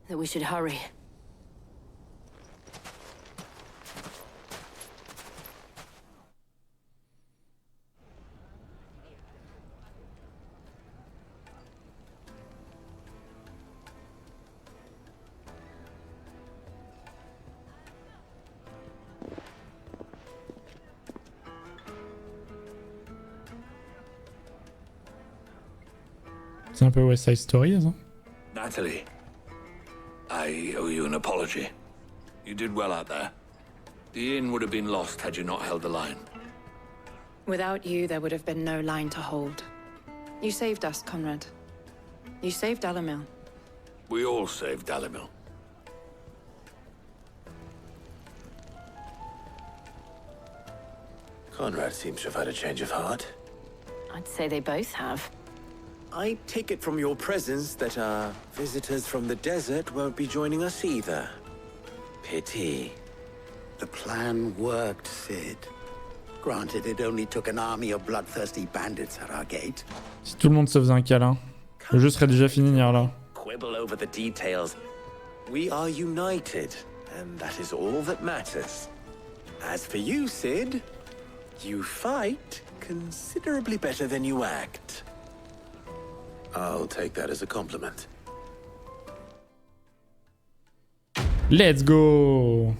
Speaker 10: That we should hurry.
Speaker 1: C'est un peu West Side Story, ça.
Speaker 12: Natalie, I owe you an apology. You did well out there. The inn would have been lost had you not held the line.
Speaker 18: Without you, there would have been no line to hold. You saved us, Conrad. You saved Dalimil.
Speaker 12: We all saved Dalimil.
Speaker 15: Conrad seems to have had a change of heart.
Speaker 10: I'd say they both have.
Speaker 15: I take it from your presence that our visitors from the desert won't be joining us either. Pity.
Speaker 14: The plan worked, Sid. Granted, it only took an army of bloodthirsty bandits at our gate.
Speaker 1: Si tout le monde se faisait un câlin, le jeu serait déjà fini hier là.
Speaker 15: Quibble over the details. We are united, and that is all that matters. As for you, Sid, you fight considerably better than you act.
Speaker 16: I'll take that as a compliment.
Speaker 1: Let's go!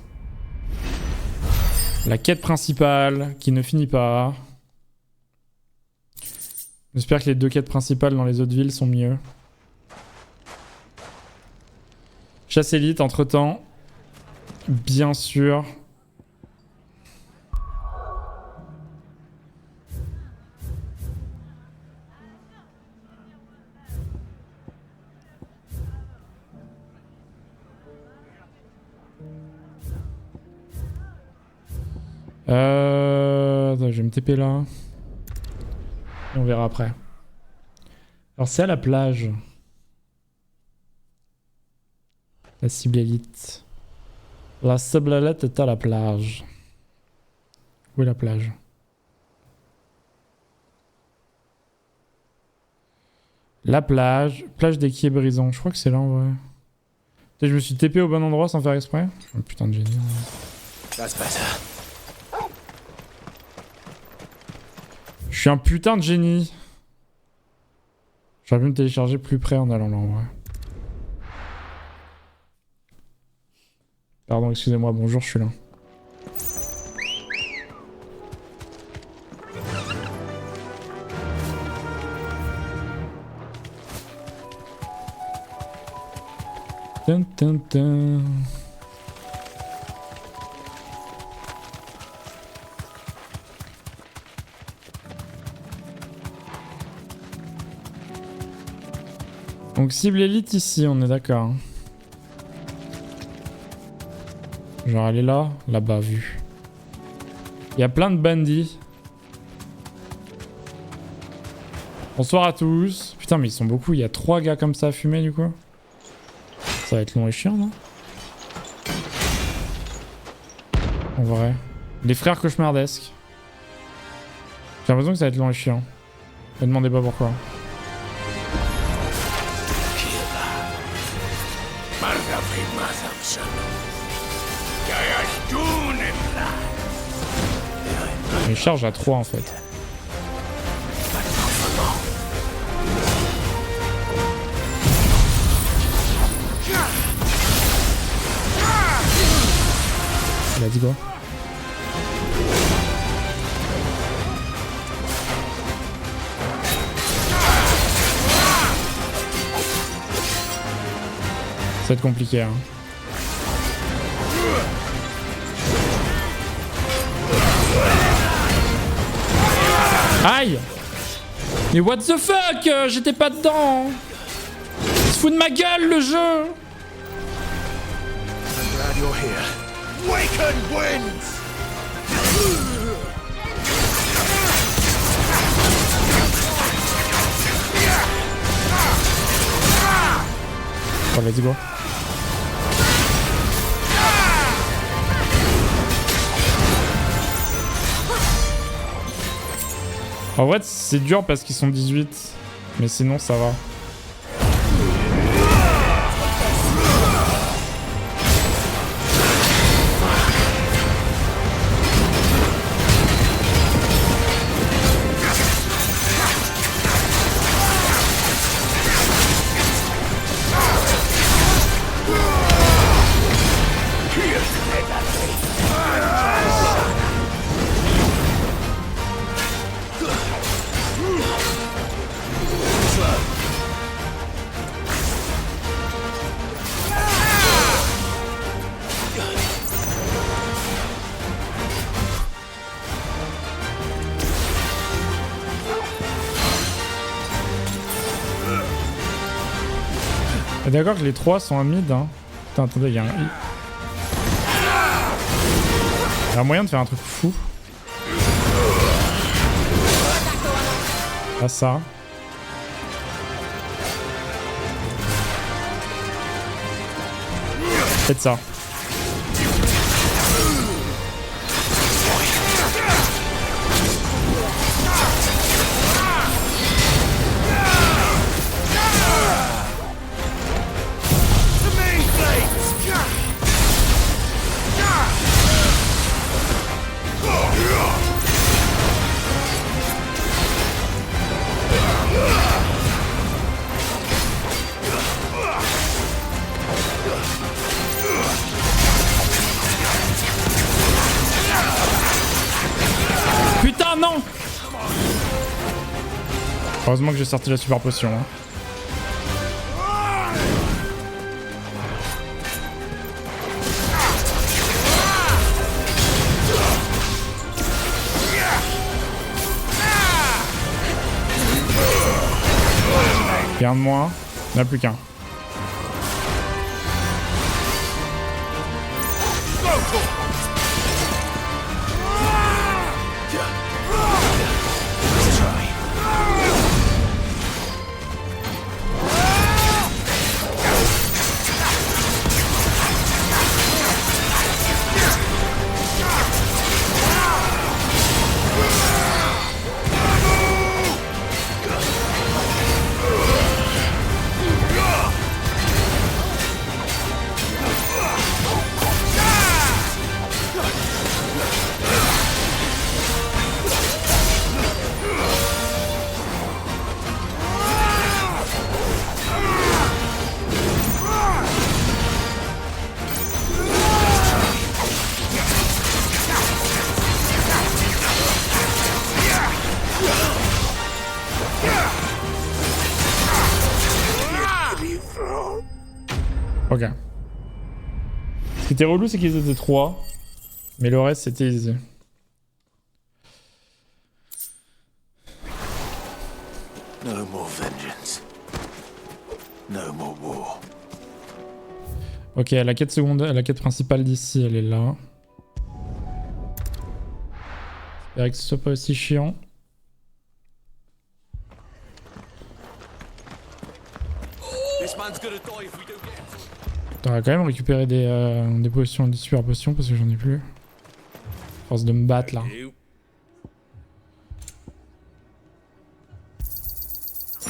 Speaker 1: La quête principale qui ne finit pas. J'espère que les deux quêtes principales dans les autres villes sont mieux. Chasse élite entre temps. Bien sûr. Attends, je vais me TP là. Et on verra après. Alors c'est à la plage. La cible élite. La cible élite est à la plage. Où est la plage? La plage. Plage des quais brisants. Je crois que c'est là en vrai. Je me suis TP au bon endroit sans faire exprès. Oh, putain de génie.
Speaker 15: That's better.
Speaker 1: Je suis un putain de génie. J'aurais pu me télécharger plus près en allant là en vrai. Pardon, excusez-moi, bonjour, je suis là. Dun, dun, dun. Donc cible élite ici, on est d'accord. Genre elle est là, là-bas, vue. Il y a plein de bandits. Bonsoir à tous. Putain mais ils sont beaucoup, il y a 3 gars comme ça à fumer du coup. Ça va être long et chiant non? En vrai. Les frères cauchemardesques. J'ai l'impression que ça va être long et chiant. Ne demandez pas pourquoi. Il charge à 3 en fait. Let's go. Ça va être compliqué hein. Aïe! Mais what the fuck? J'étais pas dedans! Il se fout de ma gueule le jeu!
Speaker 5: I'm glad you're here. Waken winds!
Speaker 1: Oh, let's go. En vrai, c'est dur parce qu'ils sont 18. Mais sinon, ça va. D'accord que les 3 sont en mid, hein. Putain, attendez, il y a un... Il y a moyen de faire un truc fou. Pas ça. Peut-être ça. Putain, non! Heureusement que j'ai sorti la super potion. Hein. Il y a un de moins. Il n'y en a plus qu'un. Ok. Ce qui était relou, c'est qu'ils étaient 3. Mais le reste, c'était easy.
Speaker 16: No more vengeance. No more war.
Speaker 1: Ok, la quête secondaire, la quête principale d'ici, elle est là. J'espère que ce soit pas aussi chiant. On va quand même récupérer des potions, des super potions parce que j'en ai plus. Force de me battre là.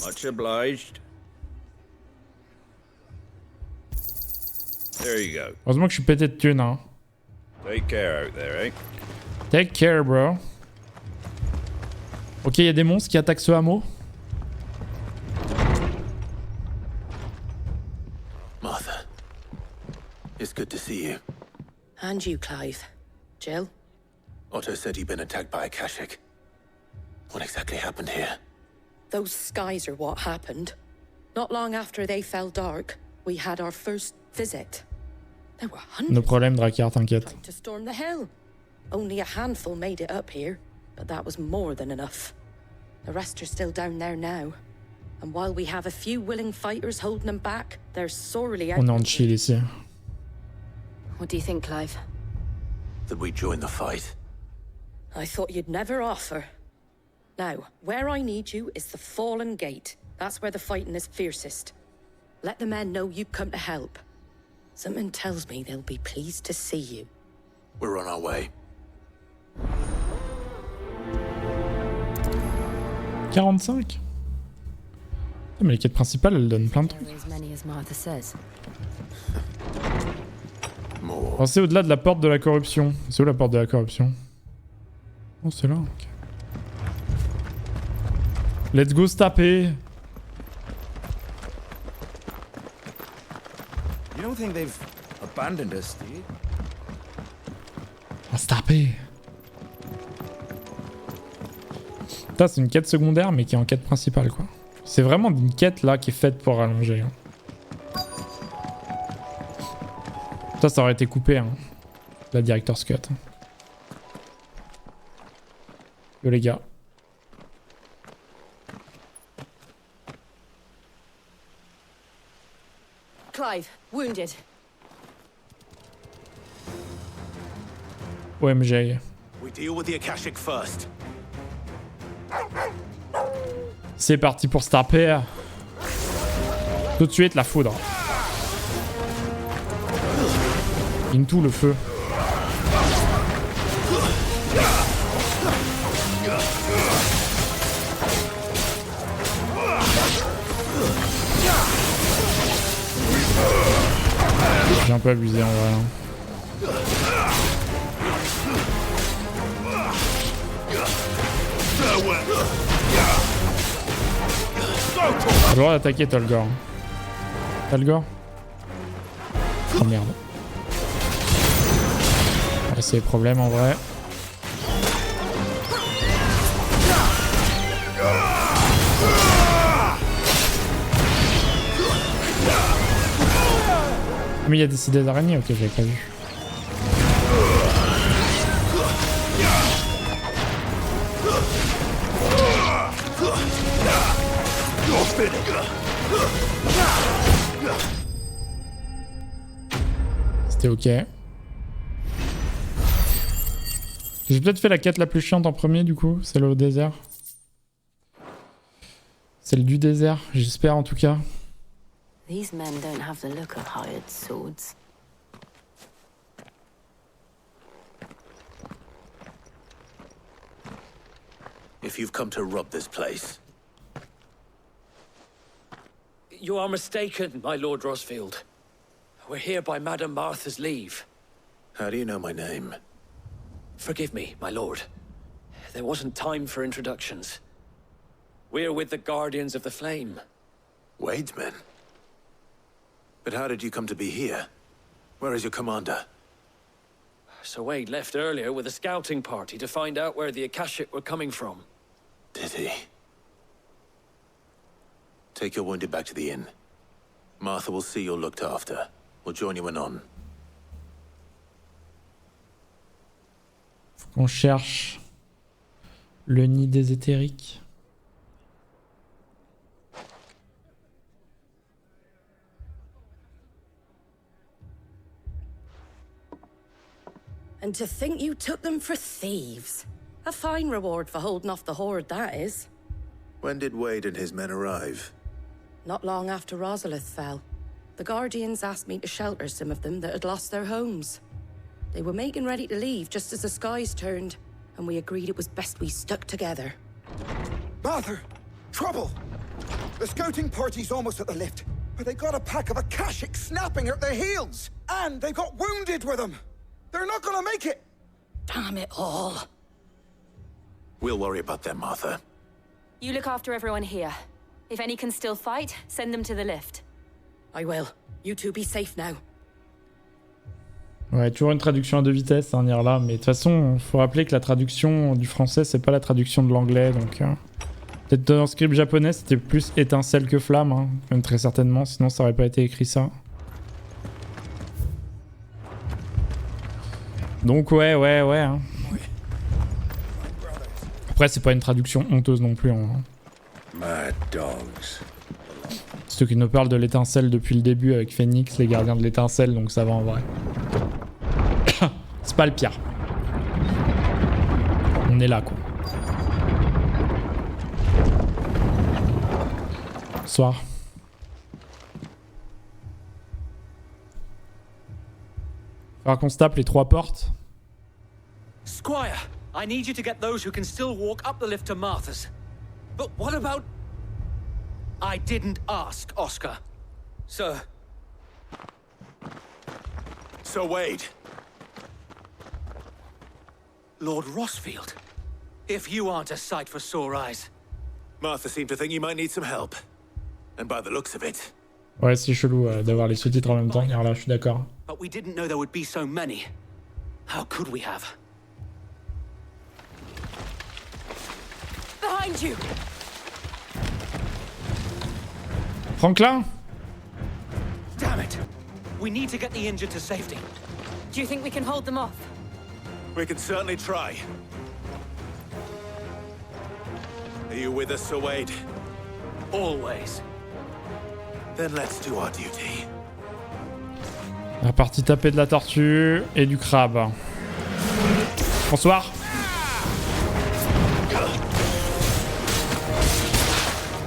Speaker 19: Much obliged. There you go.
Speaker 1: Heureusement que je suis pété de thunes, hein.
Speaker 19: Take care out there, eh?
Speaker 1: Take care, bro. Ok, il y a des monstres qui attaquent ce hameau.
Speaker 16: Martha, it's good to see you.
Speaker 18: And you, Clive. Jill?
Speaker 16: Otto said you'd been attacked by a Kashik. What exactly happened here?
Speaker 18: Those skies are what happened. Not long after they fell dark, we had our first visit. There were hundreds
Speaker 1: No problème, Drakkar, t'inquiète.
Speaker 18: to storm the hill. Only a handful made it up here, but that was more than enough. The rest are still down there now. And while we have a few willing fighters holding them back, they're sorely
Speaker 1: On est en
Speaker 18: outnumbered.
Speaker 1: chill ici.
Speaker 10: What do you think, Clive?
Speaker 16: That we join the fight.
Speaker 18: I thought you'd never offer. Now, where I need you is the Fallen Gate. That's where the fighting is fiercest. Let the men know you come to help. Something tells me they'll be pleased to see you.
Speaker 16: We're on our way.
Speaker 1: 45. Mais les quêtes principales, elles donnent plein de trucs.
Speaker 10: As many as Martha says.
Speaker 1: Oh, c'est au-delà de la porte de la corruption. C'est où la porte de la corruption? Oh, c'est là. Okay. Let's go se taper.
Speaker 19: You don't think they've abandoned us, do you?
Speaker 1: On va se taper. Ça, c'est une quête secondaire, mais qui est en quête principale, quoi. C'est vraiment une quête, là, qui est faite pour rallonger. Hein. Ça aurait été coupé, hein. La Director's Cut. Yo, les gars.
Speaker 10: arrive, wounded.
Speaker 1: OMG.
Speaker 16: We deal with the Akashic first.
Speaker 1: C'est parti pour Star Pair. Tout de suite la foudre. Into le feu. J'ai un peu abusé en vrai. J'ai le droit d'attaquer Tolgor. Tolgor? Oh merde. Ouais, c'est les problèmes en vrai. Mais il y a des araignées, ok, j'avais pas vu. C'était ok. J'ai peut-être fait la quête la plus chiante en premier du coup, celle au désert. Celle du désert, j'espère en tout cas.
Speaker 10: These men don't have the look of hired swords.
Speaker 16: If you've come to rob this place,
Speaker 12: You are mistaken, my Lord Rosfield. We're here by Madame Martha's leave.
Speaker 16: how do you know my name?
Speaker 12: Forgive me, my lord. There wasn't time for introductions. We're with the Guardians of the Flame.
Speaker 16: Wade's men? But how did you come to be here? Where is your commander?
Speaker 12: Sir Wade left earlier with a scouting party to find out where the Akashic were coming from.
Speaker 16: Did he? Take your wounded back to the inn. Martha will see you're looked after. We'll join you anon.
Speaker 1: Faut qu'on cherche le nid des éthériques.
Speaker 18: And to think you took them for thieves. A fine reward for holding off the horde, that is.
Speaker 16: When did Wade and his men arrive?
Speaker 18: Not long after Rosalith fell. The Guardians asked me to shelter some of them that had lost their homes. They were making ready to leave just as the skies turned, and we agreed it was best we stuck together.
Speaker 20: Martha! Trouble! The scouting party's almost at the lift, but they got a pack of Akashic snapping at their heels! And they got wounded with them! They're not gonna make it!
Speaker 18: Damn it all.
Speaker 16: We'll worry about them, Martha.
Speaker 10: You look after everyone here. If any can still fight, send them to the lift.
Speaker 18: I will. You two be safe now.
Speaker 1: Ouais, toujours une traduction à deux vitesses, hein, là. Mais de toute façon, faut rappeler que la traduction du français, c'est pas la traduction de l'anglais, donc... Peut-être dans le script japonais, c'était plus étincelle que flamme, hein, même très certainement, sinon ça aurait pas été écrit ça. Donc ouais, hein. Après, c'est pas une traduction honteuse non plus, hein.
Speaker 14: Mad dogs.
Speaker 1: Ceux qui nous parlent de l'étincelle depuis le début avec Phoenix, les gardiens de l'étincelle, donc ça va en vrai. C'est pas le pire. On est là, quoi. Bonsoir. Faudra qu'on se tape les 3 portes.
Speaker 12: Squire, I need you to get those who can still walk up the lift to Martha's. But what about... I didn't ask, Oscar. Sir.
Speaker 16: Sir Wade.
Speaker 12: Lord Rosfield. If you aren't a sight for sore eyes.
Speaker 16: Martha seemed to think you might need some help. And by the looks of it...
Speaker 1: Ouais, c'est chelou d'avoir les sous-titres en même temps. Alors là, je suis d'accord.
Speaker 12: But we didn't know there would be so many. How could we have?
Speaker 10: Behind you!
Speaker 1: Franklin?
Speaker 12: Damn it! We need to get the injured to safety.
Speaker 10: Do you think we can hold them off?
Speaker 16: We can certainly try. Are you with us, Sir Wade?
Speaker 12: Always.
Speaker 16: Then let's do our duty.
Speaker 1: La partie tapée de la tortue et du crabe. Bonsoir.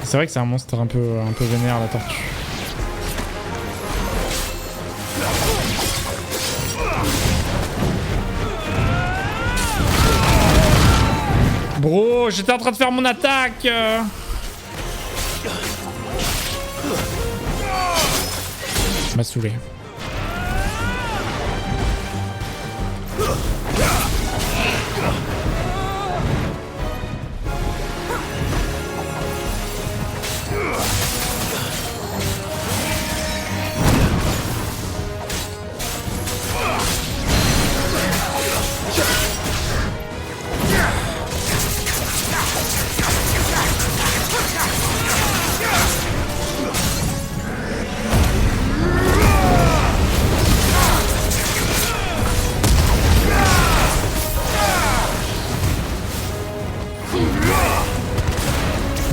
Speaker 1: C'est vrai que c'est un monstre un peu vénère, la tortue. Bro, j'étais en train de faire mon attaque. M'a saoulé.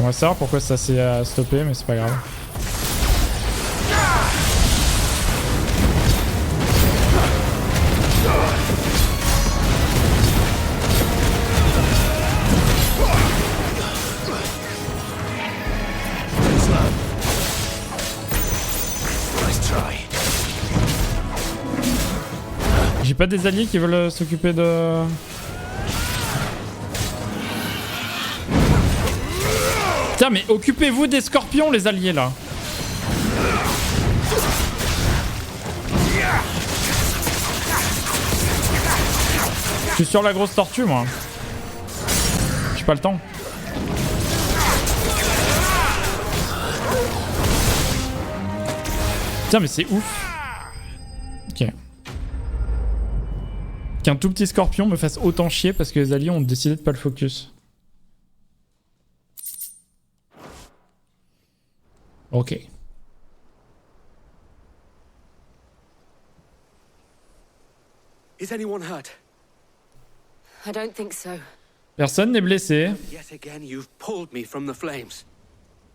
Speaker 1: On va savoir pourquoi ça s'est stoppé, mais c'est pas grave. J'ai pas des alliés qui veulent s'occuper de... Putain, mais occupez-vous des scorpions, les alliés, là. Je suis sur la grosse tortue, moi. J'ai pas le temps. Putain, mais c'est ouf. Ok. Qu'un tout petit scorpion me fasse autant chier parce que les alliés ont décidé de pas le focus. Ok.
Speaker 21: Is anyone hurt?
Speaker 10: I don't think so.
Speaker 1: Personne n'est blessé.
Speaker 21: Yet again, you've pulled me from the flames.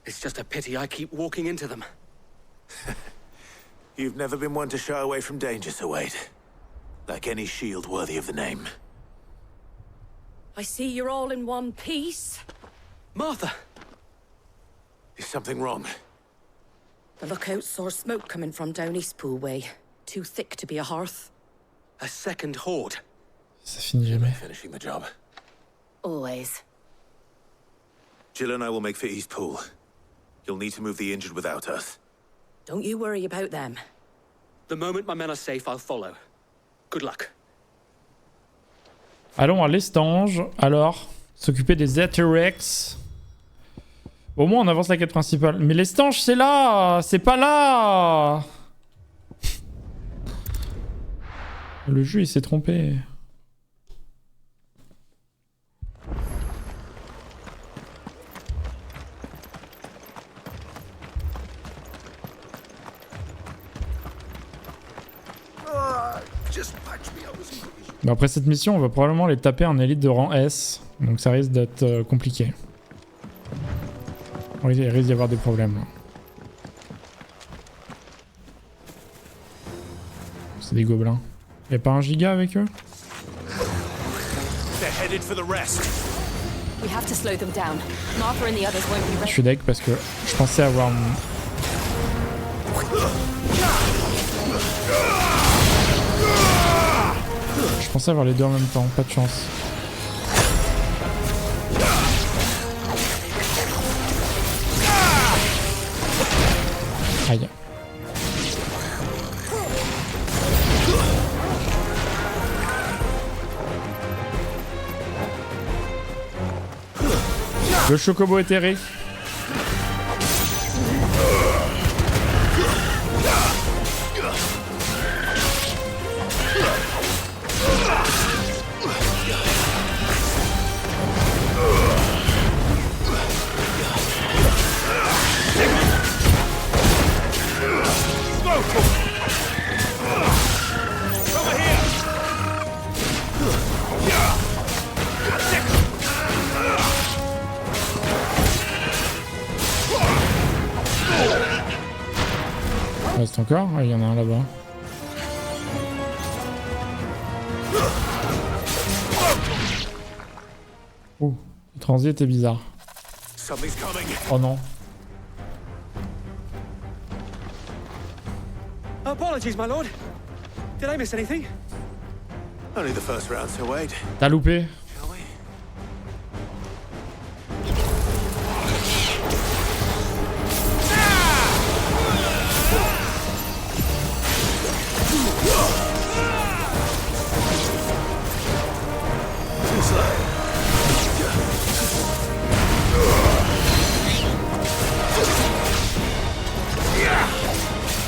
Speaker 21: It's just a pity I keep walking into them.
Speaker 16: You've never been one to shy away from danger, Sir Wade. Like any shield worthy of the name.
Speaker 18: I see you're all in one piece.
Speaker 21: Martha!
Speaker 16: Is something wrong?
Speaker 18: The lookout saw smoke coming from down Eastpool way. Too thick to be a hearth.
Speaker 21: A second horde.
Speaker 1: Ça finit jamais.
Speaker 16: Finishing the job.
Speaker 10: Always.
Speaker 16: Jill and I will make for Eastpool. You'll need to move the injured without us.
Speaker 18: Don't you worry about them.
Speaker 21: The moment my men are safe, I'll follow. Good luck.
Speaker 1: Allons à l'estange. Alors, s'occuper des Atherex. Au moins on avance la quête principale. Mais l'estange c'est là. C'est pas là. Le jeu il s'est trompé. Bah après cette mission on va probablement les taper en élite de rang S. Donc ça risque d'être compliqué. Il risque d'y avoir des problèmes. C'est des gobelins. Y'a pas un giga avec eux? Je suis deg parce que je pensais avoir... Je pensais avoir les deux en même temps, pas de chance. Aïe. Le chocobo éthéré. Reste encore? Ah, il y en a un là-bas. Ouh, le transit était bizarre. Oh non.
Speaker 21: Apologies, my lord. Did I miss anything?
Speaker 16: Only the first round, so wait.
Speaker 1: T'as loupé.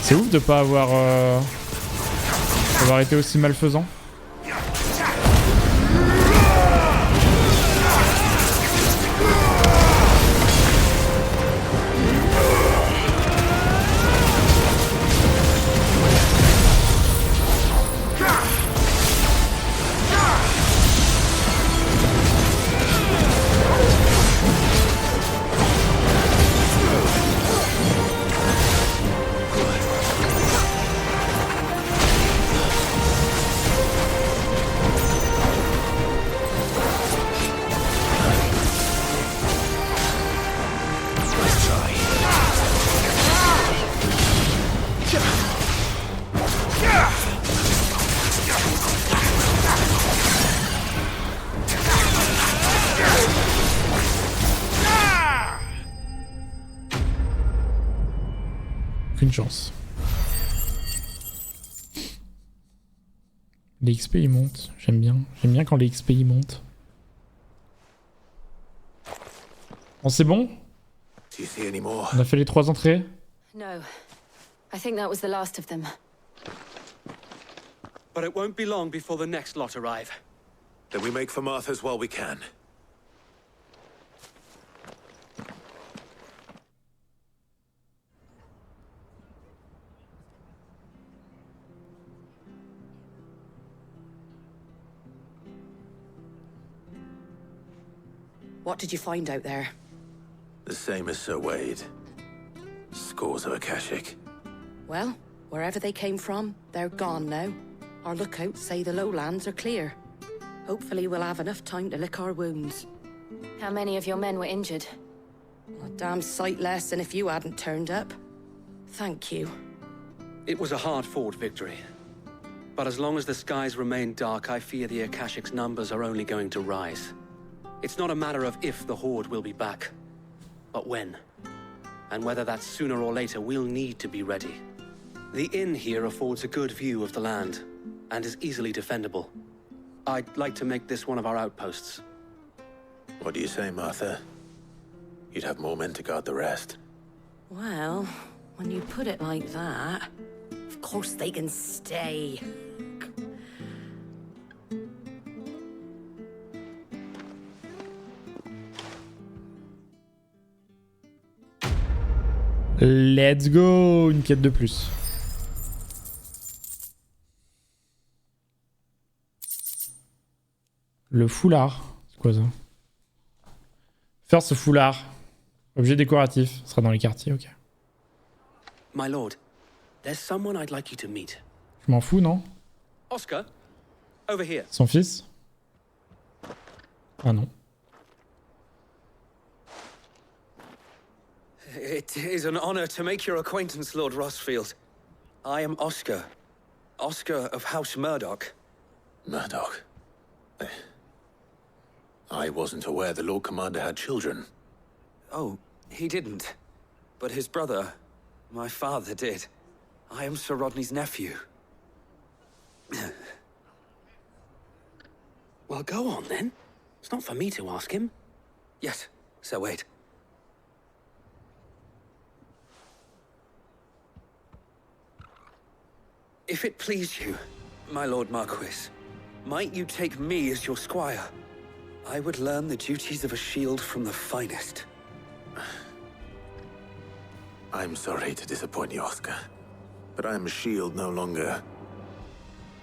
Speaker 1: C'est ouf de pas avoir été aussi malfaisant. Aucune chance. Les XP ils montent, j'aime bien. J'aime bien quand les XP ils montent. Bon, c'est bon? On a fait les 3 entrées?
Speaker 10: No. I think that was the last of them.
Speaker 21: But it won't be long before the next lot arrive.
Speaker 16: Then we make for Martha's while we can.
Speaker 18: What did you find out there?
Speaker 16: The same as Sir Wade. Scores of Akashic.
Speaker 18: Well, wherever they came from, they're gone now. Our lookouts say the lowlands are clear. Hopefully we'll have enough time to lick our wounds.
Speaker 10: How many of your men were injured?
Speaker 18: A damn sight less than if you hadn't turned up. Thank you.
Speaker 21: It was a hard-fought victory. But as long as the skies remain dark, I fear the Akashic's numbers are only going to rise. It's not a matter of if the Horde will be back, but when. And whether that's sooner or later, we'll need to be ready. The inn here affords a good view of the land, and is easily defendable. I'd like to make this one of our outposts.
Speaker 16: What do you say, Martha? You'd have more men to guard the rest.
Speaker 18: Well, when you put it like that, of course they can stay.
Speaker 1: Let's go! Une quête de plus. Le foulard. C'est quoi ça? Faire ce foulard. Objet décoratif. Ce sera dans les quartiers, ok.
Speaker 21: My lord, there's someone I'd like you to meet.
Speaker 1: Je m'en fous, non?
Speaker 21: Oscar, over here.
Speaker 1: Son fils? Ah non.
Speaker 8: It is an honor to make your acquaintance, Lord Rossfield. I am Oscar. Oscar of House Murdoch.
Speaker 16: Murdoch? I wasn't aware the Lord Commander had children.
Speaker 8: Oh, he didn't. But his brother, my father, did. I am Sir Rodney's nephew.
Speaker 21: Well, go on then. It's not for me to ask him.
Speaker 8: Yes, Sir Wade. If it please you, my Lord Marquis, might you take me as your squire? I would learn the duties of a shield from the finest.
Speaker 16: I'm sorry to disappoint you, Oscar, but I'm a shield no longer.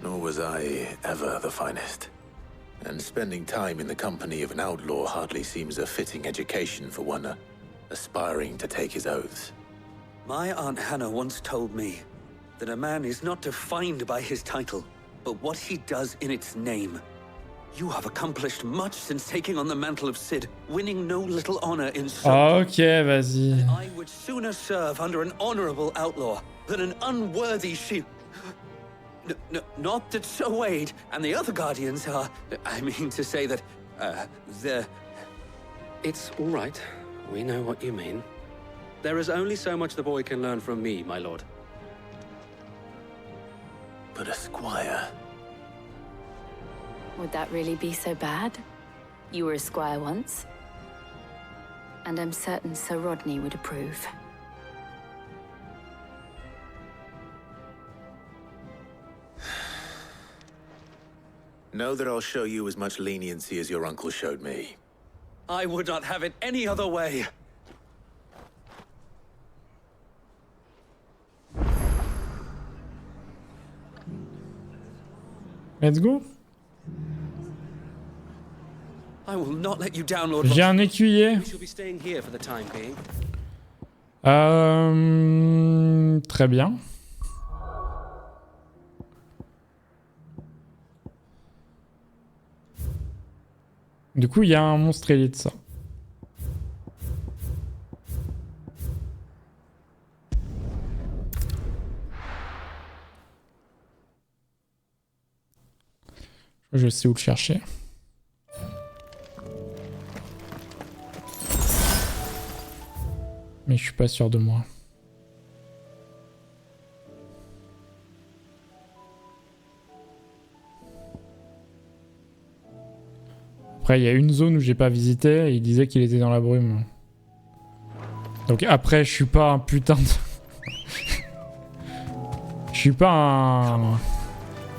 Speaker 16: Nor was I ever the finest. And spending time in the company of an outlaw hardly seems a fitting education for one aspiring to take his oaths.
Speaker 8: My Aunt Hannah once told me that a man is not defined by his title, but what he does in its name. You have accomplished much since taking on the mantle of Cid, winning no little honor in so.
Speaker 1: Ah, ok, vas-y.
Speaker 8: I would sooner serve under an honorable outlaw than an unworthy shield. Not that Sir Wade and the other guardians are. I mean to say that, they're.
Speaker 21: It's all right. We know what you mean. There is only so much the boy can learn from me, my lord.
Speaker 16: But a squire.
Speaker 10: Would that really be so bad? You were a squire once. And I'm certain Sir Rodney would approve.
Speaker 16: Know that I'll show you as much leniency as your uncle showed me.
Speaker 8: I would not have it any other way.
Speaker 1: Let's go.
Speaker 8: I will not let you down, Lord.
Speaker 1: J'ai un écuyer.
Speaker 21: We shall be staying here for the time being.
Speaker 1: Très bien. Du coup, il y a un monstre élite, ça. Je sais où le chercher. Mais je suis pas sûr de moi. Après, il y a une zone où j'ai pas visité et il disait qu'il était dans la brume. Donc après, je suis pas un putain de... Je suis pas un...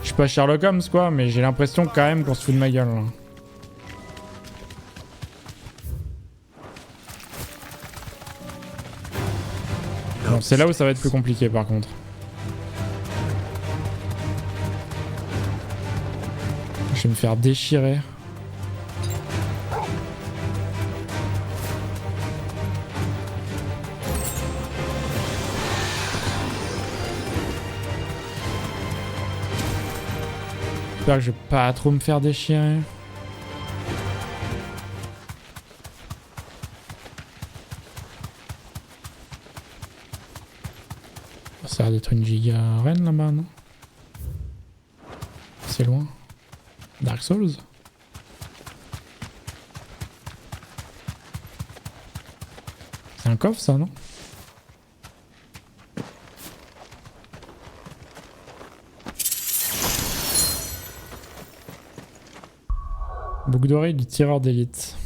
Speaker 1: Je suis pas Sherlock Holmes, quoi, mais j'ai l'impression quand même qu'on se fout de ma gueule, là. Bon, c'est là où ça va être plus compliqué, par contre. Je vais me faire déchirer. J'espère que je vais pas trop me faire déchirer. Ça a l'air d'être une giga reine là-bas, non? C'est loin. Dark Souls? C'est un coffre, ça, non? Boucle d'oreille du tireur d'élite.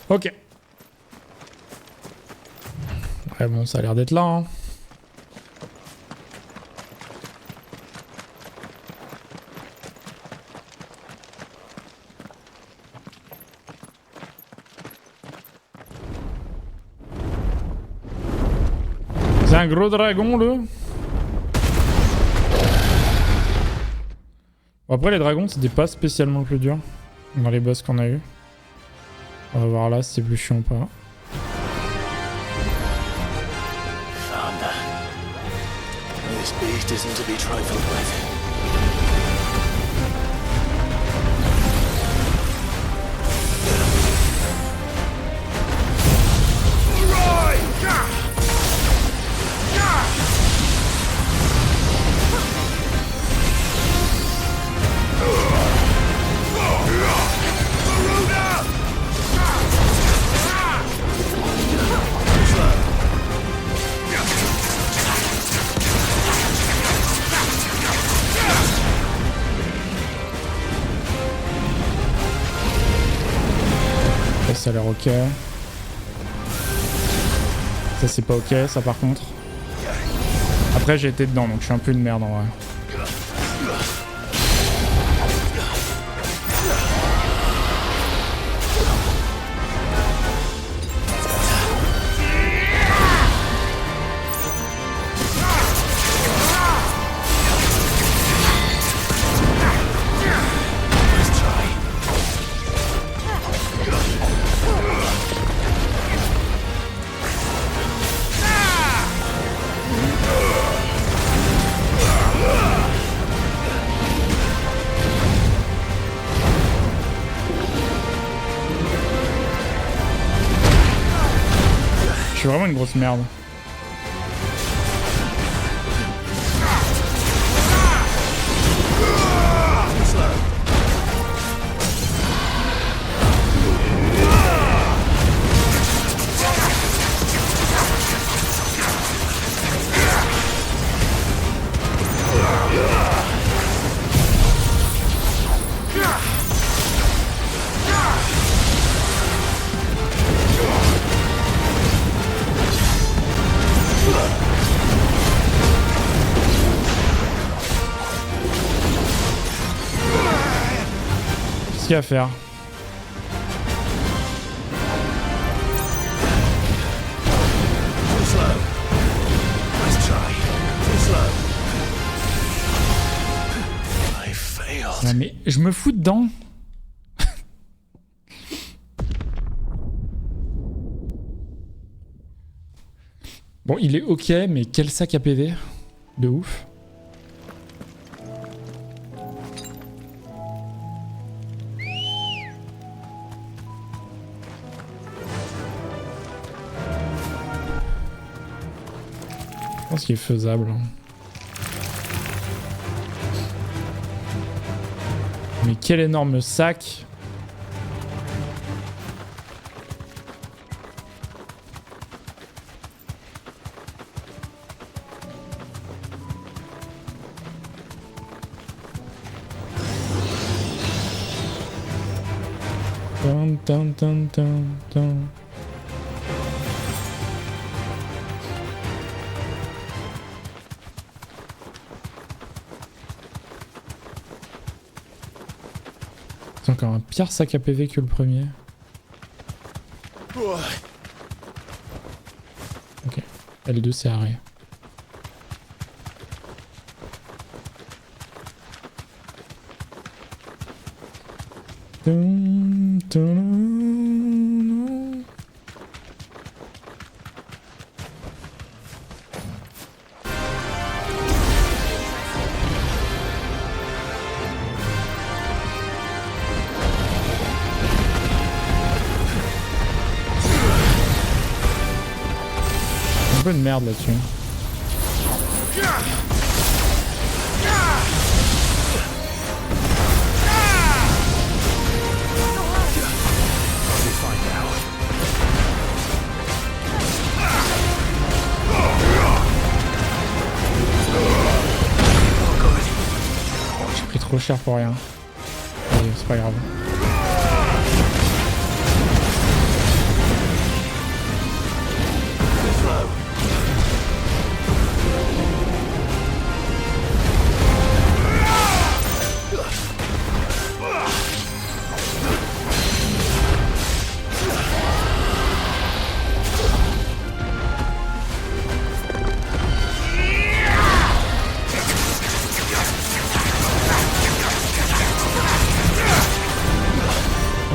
Speaker 1: Ok. Ouais, bon, ça a l'air d'être là, hein. C'est un gros dragon, là. Bon, après, les dragons, c'était pas spécialement le plus dur dans les boss qu'on a eu. On va voir là si c'est plus chiant ou pas.
Speaker 16: This beast isn't to be trifled with.
Speaker 1: Ça a l'air ok. Ça c'est pas ok, ça par contre. Après j'ai été dedans donc je suis un peu une merde en vrai. vraiment une grosse merde. Qu'est-ce qu'il y a à faire? Non mais je me fous dedans. Bon, il est ok, mais quel sac à PV de ouf. Je pense qu'il est faisable. Mais quel énorme sac! Dun, dun, dun, dun, dun. C'est encore un pire sac à PV que le premier. Ok, L2 c'est arrêt. Dun, dun, dun. Un peu de merde là-dessus. J'ai pris trop cher pour rien. Allez, c'est pas grave.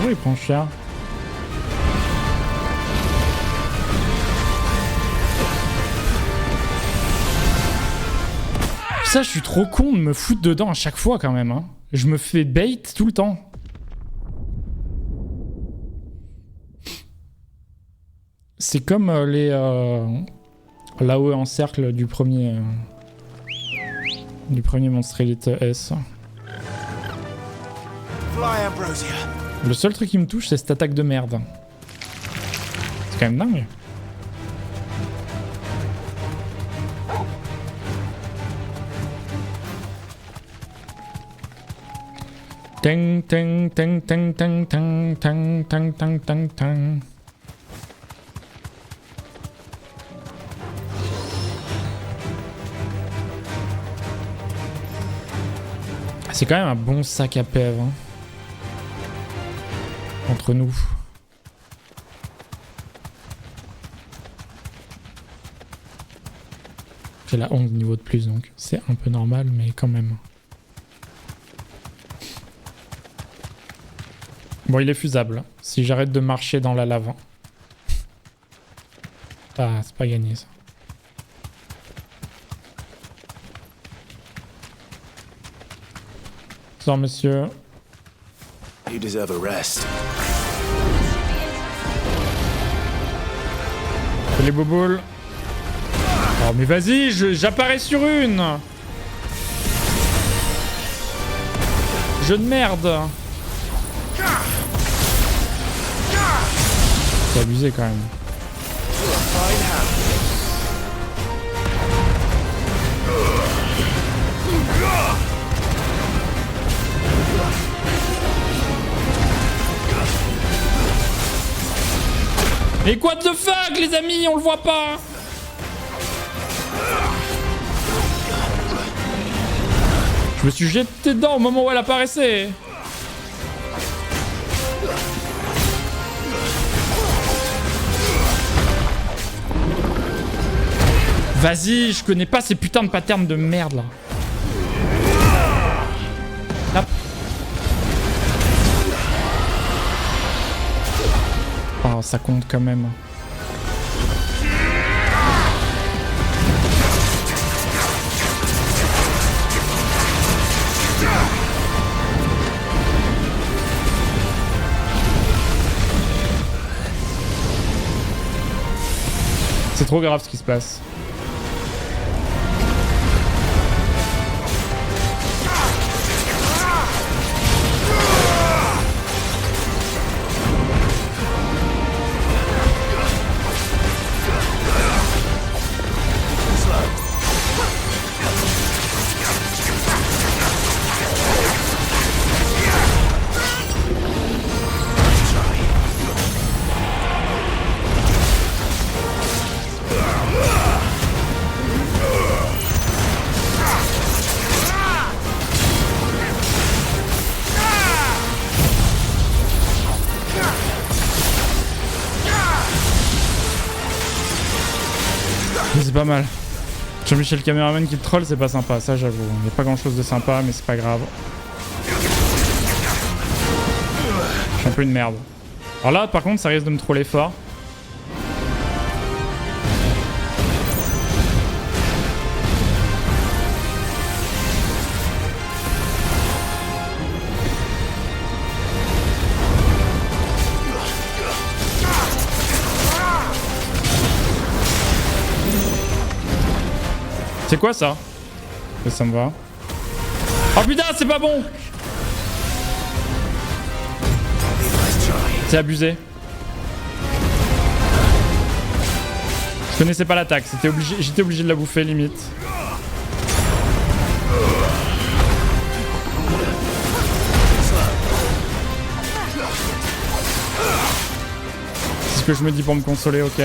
Speaker 1: Il prend cher. Ça, je suis trop con de me foutre dedans à chaque fois quand même. Hein. Je me fais bait tout le temps. C'est comme les là-haut en cercle du premier Monster Elite S. Le seul truc qui me touche, c'est cette attaque de merde. C'est quand même dingue. Tang tang tang tang tang tang tang tang tang tang tang. C'est quand même un bon sac à PV. Hein. Entre nous. J'ai la 11 niveau de plus, donc c'est un peu normal, mais quand même. Bon, il est faisable. Si j'arrête de marcher dans la lave. Ah, c'est pas gagné ça. Bonsoir, monsieur.
Speaker 16: You deserve a rest.
Speaker 1: Allez, Boboul. Oh, mais vas-y, j'apparais sur une. Jeu de merde. C'est abusé quand même. Mais what the fuck, les amis, on le voit pas. Je me suis jeté dedans au moment où elle apparaissait. Vas-y, je connais pas ces putains de patterns de merde là. Là. Oh, ça compte quand même. C'est trop grave ce qui se passe. C'est pas mal. Jean-Michel Caméraman qui le troll, c'est pas sympa, ça j'avoue. Il n'y a pas grand chose de sympa, mais c'est pas grave. Je suis un peu une merde. Alors là, par contre, ça risque de me troller fort. C'est quoi ça? Ça me va. Oh putain, c'est pas bon! C'est abusé. Je connaissais pas l'attaque, j'étais obligé de la bouffer limite. C'est ce que je me dis pour me consoler, ok.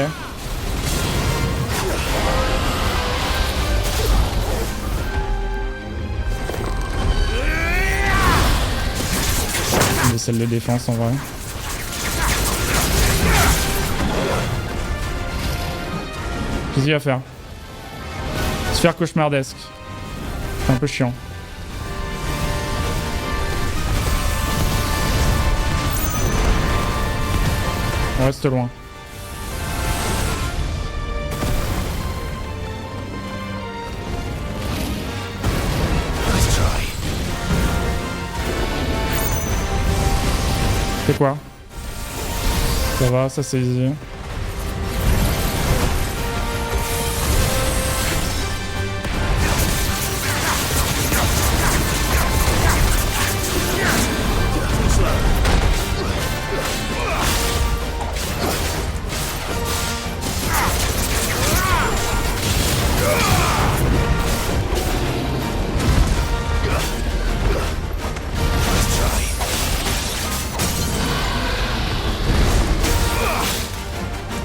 Speaker 1: Celle de défense en vrai. Qu'est-ce qu'il va faire? Sphère cauchemardesque. C'est un peu chiant. On reste loin. C'est quoi? Ça va, ça c'est easy.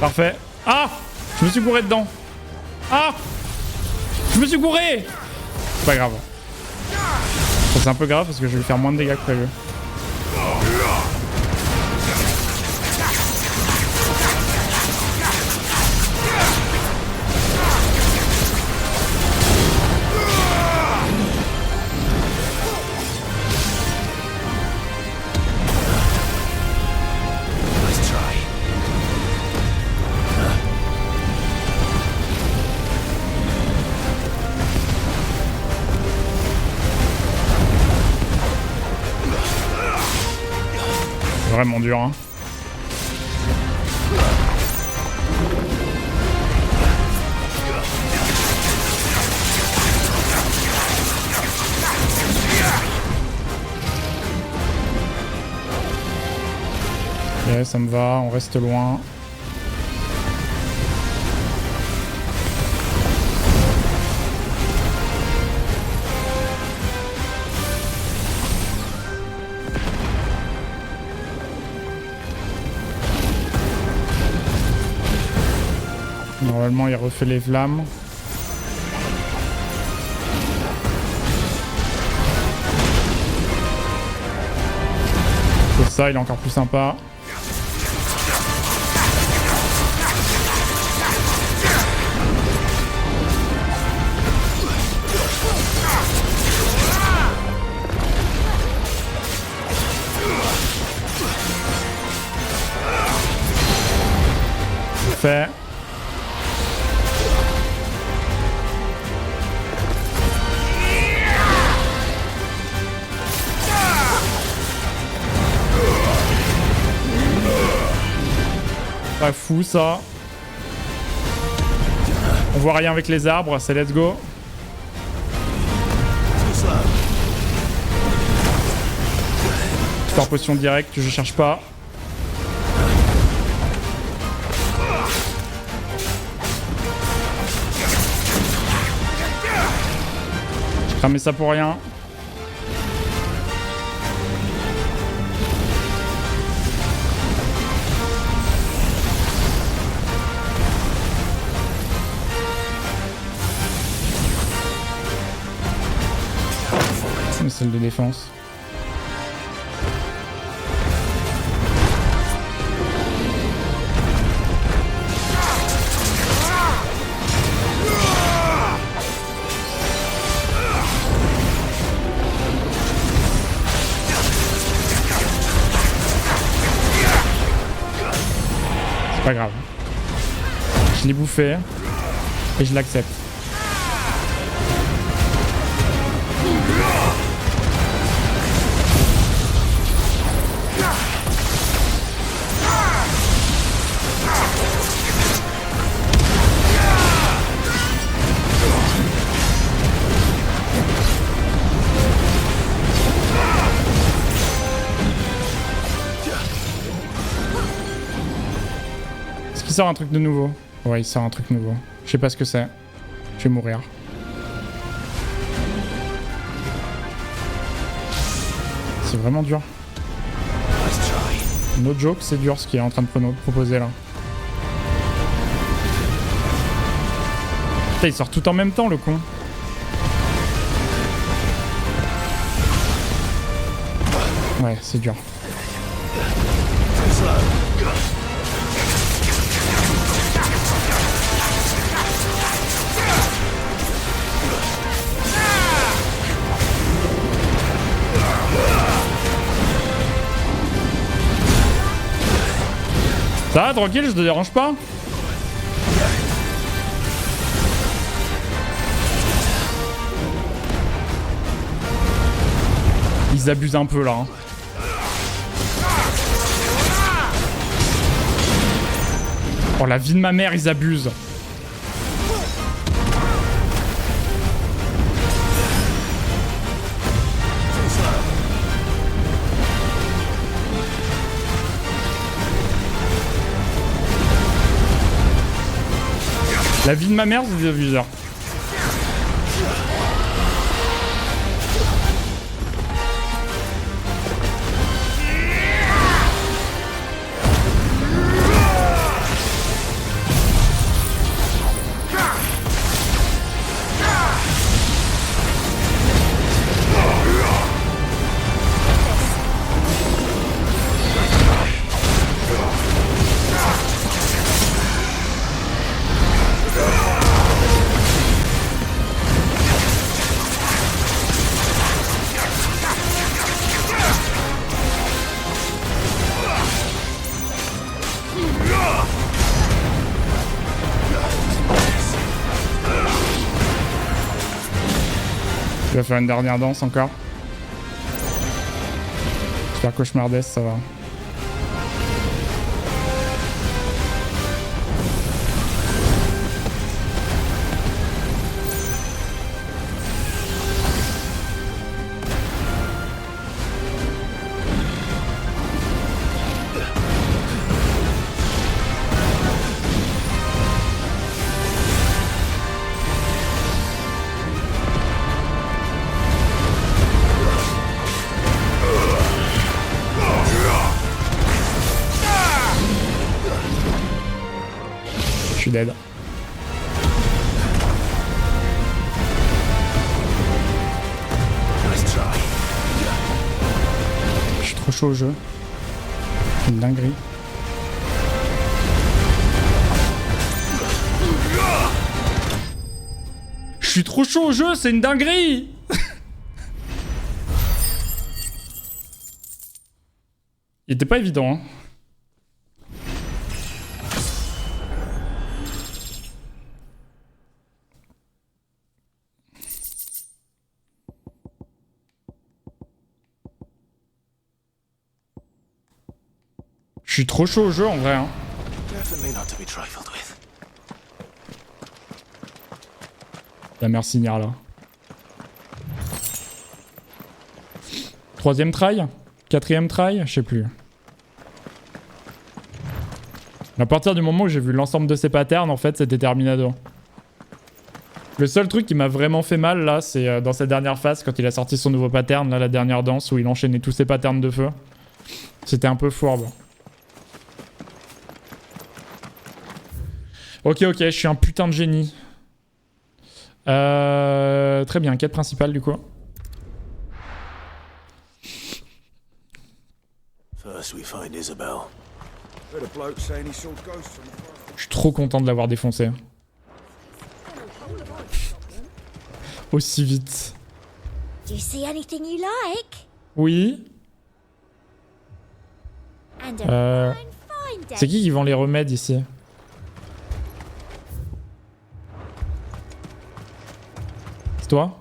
Speaker 1: Parfait. Ah! Je me suis gouré dedans. Ah! Je me suis gouré! C'est pas grave. C'est un peu grave parce que je vais faire moins de dégâts que prévu. Vraiment dur, hein. Ouais, ça me va, on reste loin. Normalement, il refait les flammes. C'est ça, il est encore plus sympa. Fait. Pas fou ça. On voit rien avec les arbres, c'est let's go. Score potion directe, je cherche pas. J'ai cramé ça pour rien. Celle de défense. C'est pas grave. Je l'ai bouffé et je l'accepte. Il sort un truc de nouveau. Ouais, il sort un truc nouveau. Je sais pas ce que c'est. Je vais mourir. C'est vraiment dur. No joke, c'est dur ce qu'il est en train de proposer là. Putain, il sort tout en même temps le con. Ouais, c'est dur. Ça va, tranquille, je te dérange pas? Ils abusent un peu là. Hein. Oh la vie de ma mère, ils abusent. La vie de ma mère, c'est des abuseurs. Je vais faire une dernière danse encore. J'espère cauchemardesse, ça va. suis dead. Je suis trop chaud au jeu. C'est une dinguerie. Je suis trop chaud au jeu, c'est une dinguerie. Il était pas évident, hein. Je suis trop chaud au jeu en vrai, hein. La merci Nirla. 3ème try? 4ème try? Je sais plus. À partir du moment où j'ai vu l'ensemble de ces patterns, en fait, c'était Terminado. Le seul truc qui m'a vraiment fait mal, là, c'est dans cette dernière phase, quand il a sorti son nouveau pattern, là, la dernière danse, où il enchaînait tous ses patterns de feu. C'était un peu fourbe. Ok, je suis un putain de génie. Très bien, quête principale, du coup.
Speaker 16: First we find Isabel.
Speaker 1: Je suis trop content de l'avoir défoncé. Aussi vite.
Speaker 7: Do you see anything you like?
Speaker 1: Oui. C'est qui vend les remèdes ici? C'est toi?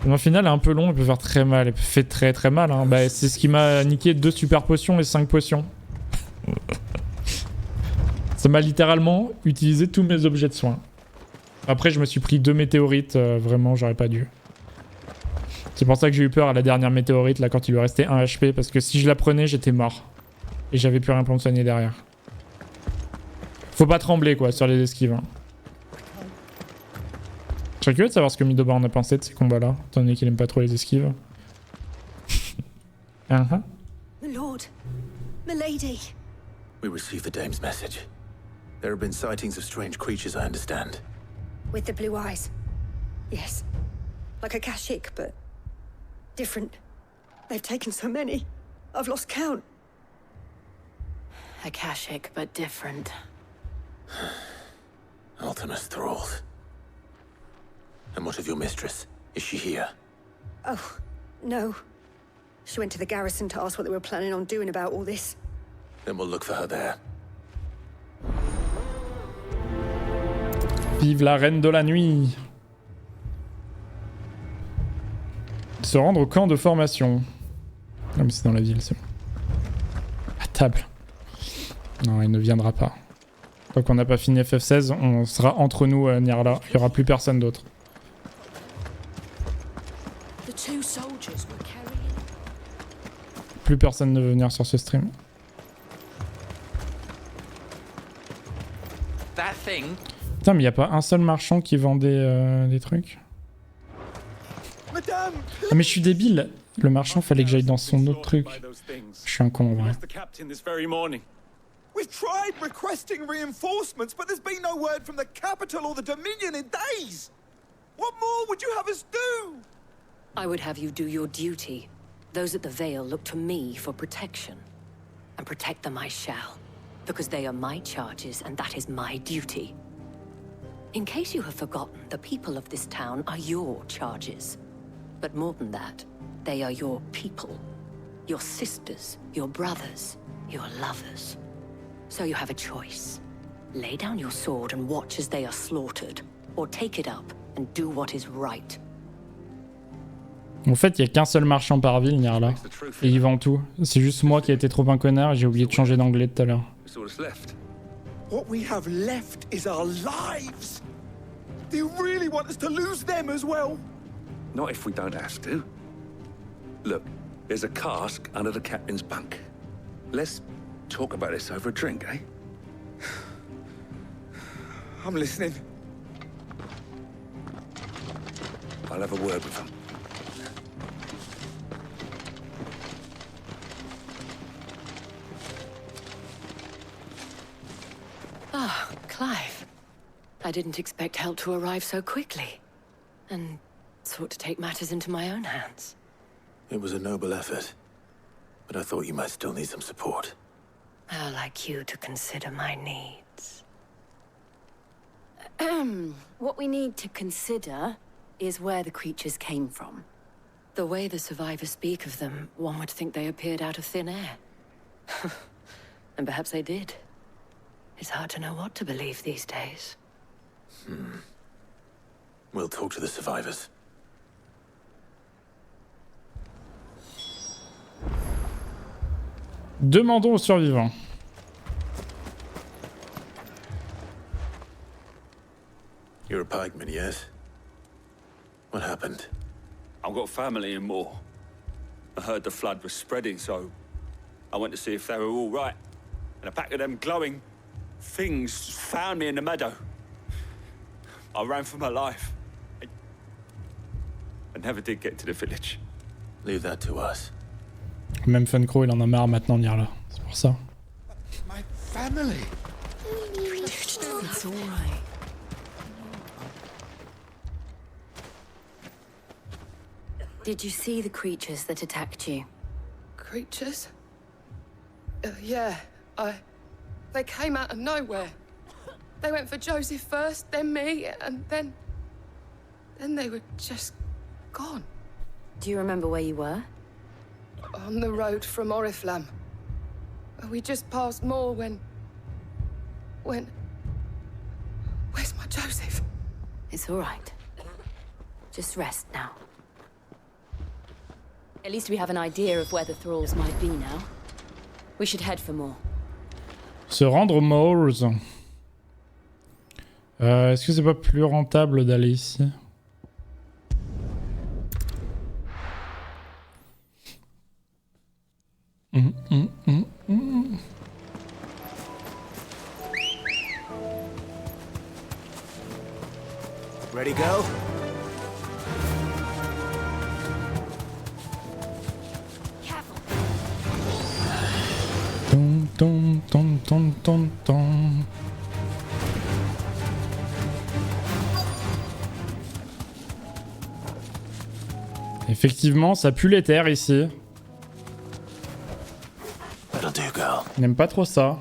Speaker 1: Le final est un peu long, il peut faire très mal. Il fait très mal. Hein. Bah, c'est ce qui m'a niqué 2 super potions et 5 potions. Ça m'a littéralement utilisé tous mes objets de soins. Après, je me suis pris 2 météorites. Vraiment, j'aurais pas dû. C'est pour ça que j'ai eu peur à la dernière météorite, là, quand il lui restait 1 HP. Parce que si je la prenais, j'étais mort. Et j'avais plus rien pour me soigner derrière. Faut pas trembler, quoi, sur les esquives. Hein. Je serais curieux de savoir ce que Midoba en a pensé de ces combats-là, étant donné qu'il aime pas trop les esquives.
Speaker 18: Lord, milady.
Speaker 16: We received the dame's message. There have been sightings of strange creatures, I understand.
Speaker 18: With the blue eyes. Yes. Like a Kashik, but different. They've taken so many. I've lost count.
Speaker 10: A Kashik, but different.
Speaker 16: Ultimus thralls. And what of your mistress? Is she here?
Speaker 18: Oh, no. She went to the garrison to ask what they were planning on doing about all this.
Speaker 16: Then we'll look for her there.
Speaker 1: Vive la reine de la nuit. Se rendre au camp de formation. Non mais c'est dans la ville, c'est bon. À table. Non, il ne viendra pas. Tant qu'on n'a pas fini FF16, on sera entre nous, Nirla. Il n'y aura plus personne d'autre. Plus personne ne veut venir sur ce stream. Putain, mais il n'y a pas un seul marchand qui vendait des trucs. Ah, mais je suis débile. Le marchand, fallait que j'aille dans son autre truc. Je suis un con en vrai.
Speaker 20: We've tried requesting reinforcements, but there's been no word from the capital or the Dominion in days. What more would you have us do?
Speaker 18: I would have you do your duty. Those at the Vale look to me for protection. And protect them I shall. Because they are my charges, and that is my duty. In case you have forgotten, the people of this town are your charges. But more than that, they are your people. Your sisters, your brothers, your lovers. So you have a choice. Lay down your sword and watch as they are slaughtered, or take it up and do what is right.
Speaker 1: En fait, il n'y a qu'un seul marchand par ville, Nirla. Et il vend tout. C'est juste moi qui ai été trop un connard et j'ai oublié de changer d'anglais tout à l'heure.
Speaker 20: What we have left is our lives. Do you really want us to lose them as well?
Speaker 12: Not if we don't have to. Look, there's a cask under the captain's bunk. Let's talk about this over a drink, eh?
Speaker 20: I'm listening.
Speaker 12: I'll have a word with him.
Speaker 10: Ah,
Speaker 18: Clive. I didn't expect help to arrive so quickly, and sought to take matters into my own hands.
Speaker 16: It was a noble effort, but I thought you might still need some support.
Speaker 18: How like you to consider my needs.
Speaker 10: What we need to consider is where the creatures came from.
Speaker 18: The way the survivors speak of them, one would think they appeared out of thin air. And perhaps they did. It's hard to know what to believe these days.
Speaker 16: We'll talk to the survivors.
Speaker 1: Demandons aux survivants.
Speaker 16: You're a pikeman, yes? What happened?
Speaker 8: I've got family in Moor. I heard the flood was spreading, so I went to see if they were all right. And a pack of them glowing things found me in the meadow. I ran for my life. I never did get to the village.
Speaker 16: Leave that to us.
Speaker 1: Même Funcro, il en a marre maintenant de lire là. C'est pour ça.
Speaker 20: My family.
Speaker 18: It's all right.
Speaker 10: Did you see the creatures that attacked you?
Speaker 3: Creatures? Yeah, they came out of nowhere. They went for Joseph first, then me, and then they were just gone.
Speaker 10: Do you remember where you were?
Speaker 3: On the road from Oriflamme. We just passed Moor when... Where's my Joseph?
Speaker 10: It's all right. Just rest now. At least we have an idea of where the thralls might be now. We should head for more.
Speaker 1: Se rendre aux Moors. Est-ce que c'est pas plus rentable d'aller ici?
Speaker 19: Ready, go?
Speaker 1: Tom, tom, tom, tom, tom, tom. Effectivement, ça pue les terres ici. On n'aime pas trop ça.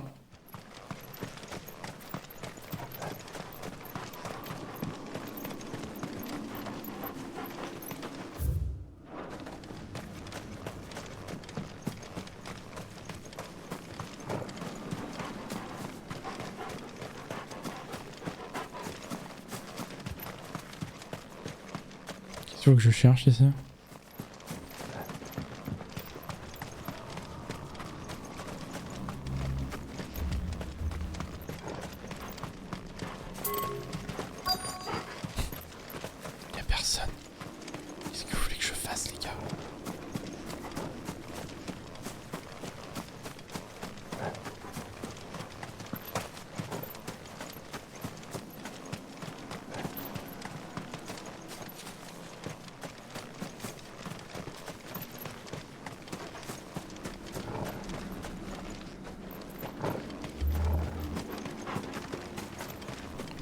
Speaker 1: Qu'est-ce qu'il faut que je cherche ici? Y'a personne. Qu'est-ce que vous voulez que je fasse, les gars?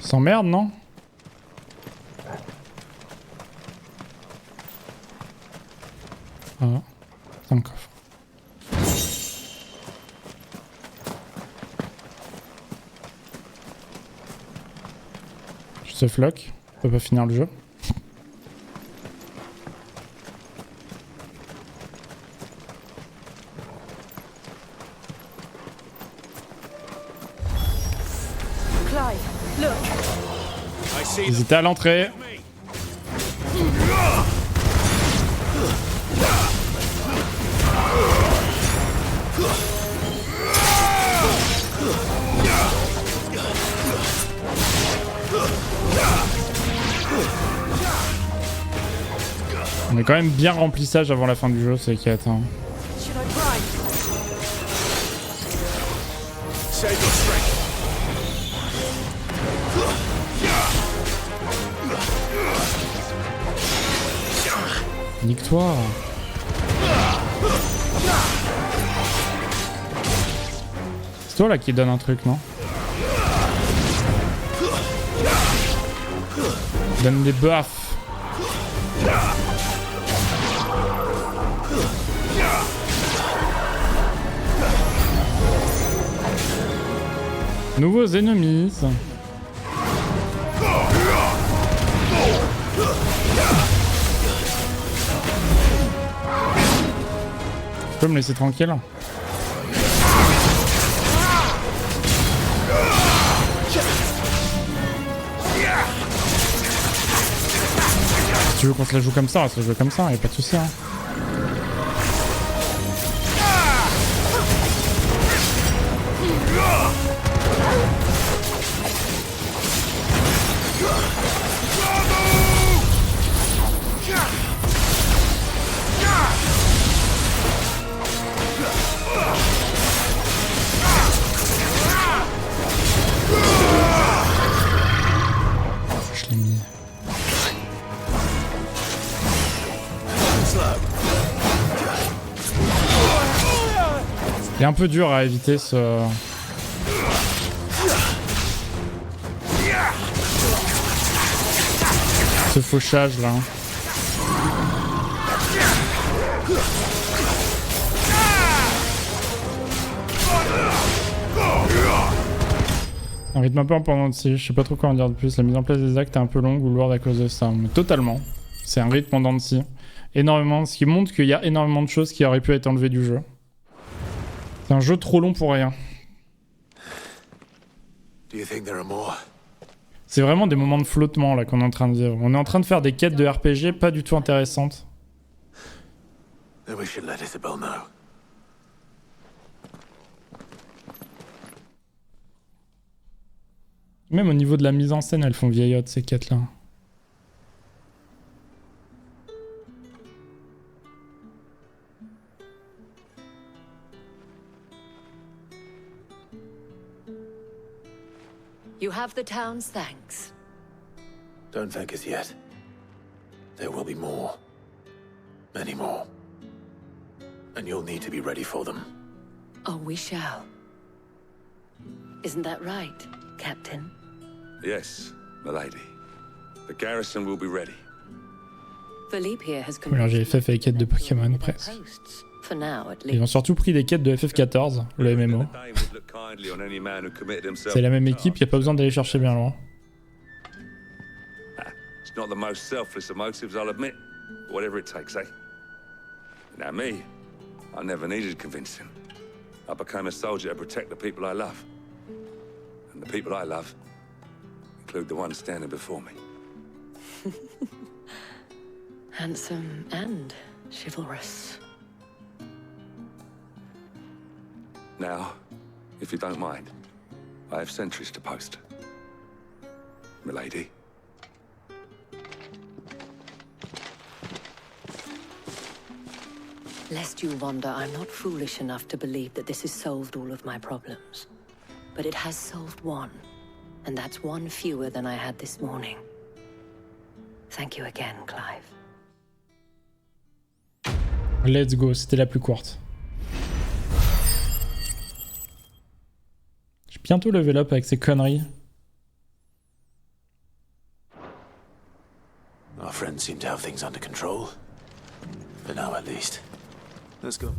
Speaker 1: S'emmerde, non? Ah, c'est un coffre. Juste floc, on peut pas finir le jeu.
Speaker 3: Clive, look.
Speaker 1: Ils étaient à l'entrée. On est quand même bien remplissage avant la fin du jeu, c'est qui attend. Nique-toi. C'est toi là qui donne un truc, non? Donne des buffs. Nouveaux ennemis. Tu peux me laisser tranquille? Si tu veux qu'on se la joue comme ça, on se la joue comme ça, y'a pas de soucis. Hein. Il est un peu dur à éviter ce fauchage là. Un rythme un peu en pendant dessus, je sais pas trop quoi en dire de plus. La mise en place des actes est un peu longue ou lourde à cause de ça. Mais totalement. C'est un rythme en dents de scie. Énormément, ce qui montre qu'il y a énormément de choses qui auraient pu être enlevées du jeu. C'est un jeu trop long pour rien. C'est vraiment des moments de flottement là qu'on est en train de vivre. On est en train de faire des quêtes de RPG pas du tout intéressantes. Même au niveau de la mise en scène, elles font vieillotte ces quêtes là.
Speaker 18: You have the town's thanks.
Speaker 16: Don't thank us yet. There will be more. Many more. And you'll need to be ready for them.
Speaker 18: Oh, we shall. Isn't that right, Captain?
Speaker 6: Yes, milady. The garrison will be ready.
Speaker 18: Philippe here has
Speaker 1: Alors j'ai FF et les quêtes de Pokémon presque.
Speaker 18: For now, at least.
Speaker 1: Ils ont surtout pris des quêtes de FF14, le MMO. C'est la même équipe, y a pas besoin d'aller chercher bien loin.
Speaker 6: It's not the most selfless of motives, I'll admit. Whatever it takes, eh? Now me, I never needed convincing. I became a soldier to protect the people I love. And the people I love include the ones standing before me.
Speaker 18: Handsome and chivalrous.
Speaker 6: Now, if you don't mind, I have sentries to post. Milady.
Speaker 18: Lest you wonder, I'm not foolish enough to believe that this has solved all of my problems. But it has solved one, and that's one fewer than I had this morning. Thank you again, Clive.
Speaker 1: Let's go, c'était la plus courte. J'ai bientôt level up avec ces conneries.
Speaker 16: Our friends seem to have things under control. For now, at least. Let's go.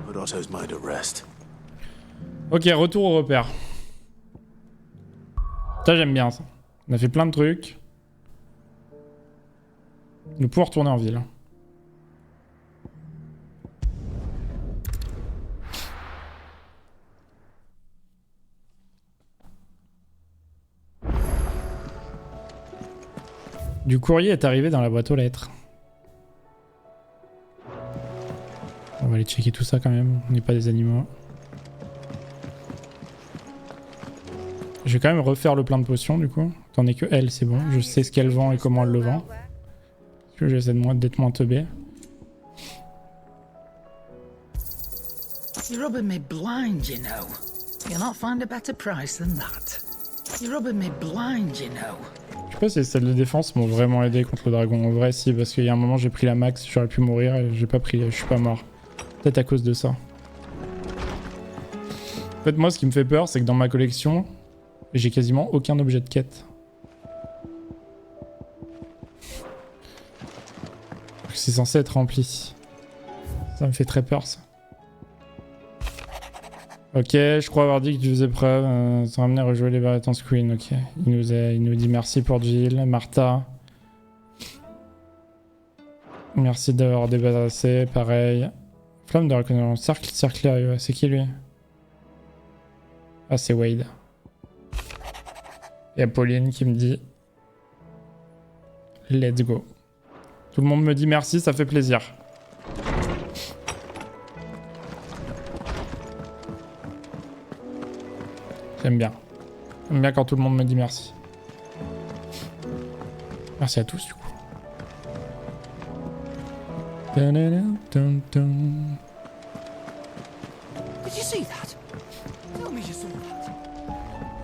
Speaker 16: Put Otto's mind at rest.
Speaker 1: Ok, retour au repère. Ça, j'aime bien ça. On a fait plein de trucs. Nous pouvons retourner en ville. Du courrier est arrivé dans la boîte aux lettres. On va aller checker tout ça quand même. On n'est pas des animaux. Je vais quand même refaire le plein de potions du coup. Tandis que elle, c'est bon. Je sais ce qu'elle vend et comment elle le vend. Parce que j'essaie d'être moins teubé.
Speaker 22: You're rubbing me blind, you know. You'll not find a better price than that. You're rubbing me blind, you know.
Speaker 1: Je sais pas si les celles de défense m'ont vraiment aidé contre le dragon. En vrai, si, parce qu'il y a un moment, j'ai pris la max, j'aurais pu mourir et j'ai pas pris, je suis pas mort. Peut-être à cause de ça. En fait, moi, ce qui me fait peur, c'est que dans ma collection, j'ai quasiment aucun objet de quête. C'est censé être rempli. Ça me fait très peur, ça. Ok, je crois avoir dit que tu faisais preuve. T'as ramené à rejouer les barrettes en screen. Ok. Il nous dit merci pour Jill. Martha. Merci d'avoir débarrassé. Pareil. Flamme de reconnaissance. Cercle, c'est qui lui? Ah, c'est Wade. Il y a Pauline qui me dit let's go. Tout le monde me dit merci, ça fait plaisir. J'aime bien. J'aime bien quand tout le monde me dit merci. Merci à tous du coup.
Speaker 11: Did you see that? Tell me you saw that.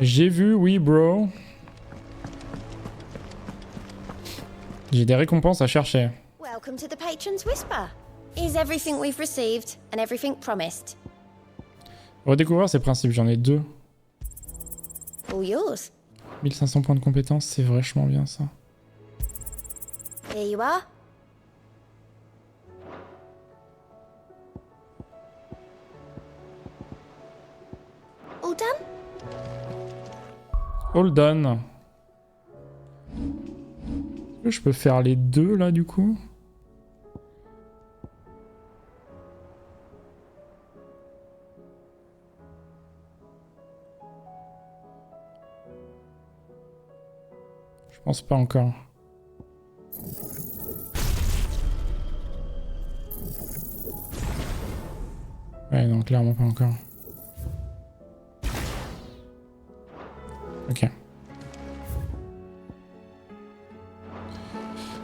Speaker 1: J'ai vu, oui, bro. J'ai des récompenses à chercher.
Speaker 7: Welcome to the Patron's Whisper. Is everything we've received and everything promised?
Speaker 1: Redécouvrir ces principes, j'en ai 2.
Speaker 7: All yours.
Speaker 1: 1500 points de compétences, c'est vachement bien ça.
Speaker 7: Here you are. All done?
Speaker 1: All done. Je peux faire les 2 là du coup. Je pense pas encore. Ouais, non, clairement pas encore. Ok.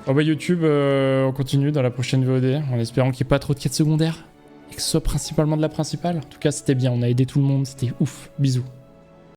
Speaker 1: Bon bah YouTube, on continue dans la prochaine VOD, en espérant qu'il n'y ait pas trop de quêtes secondaires, et que ce soit principalement de la principale. En tout cas, c'était bien, on a aidé tout le monde, c'était ouf. Bisous.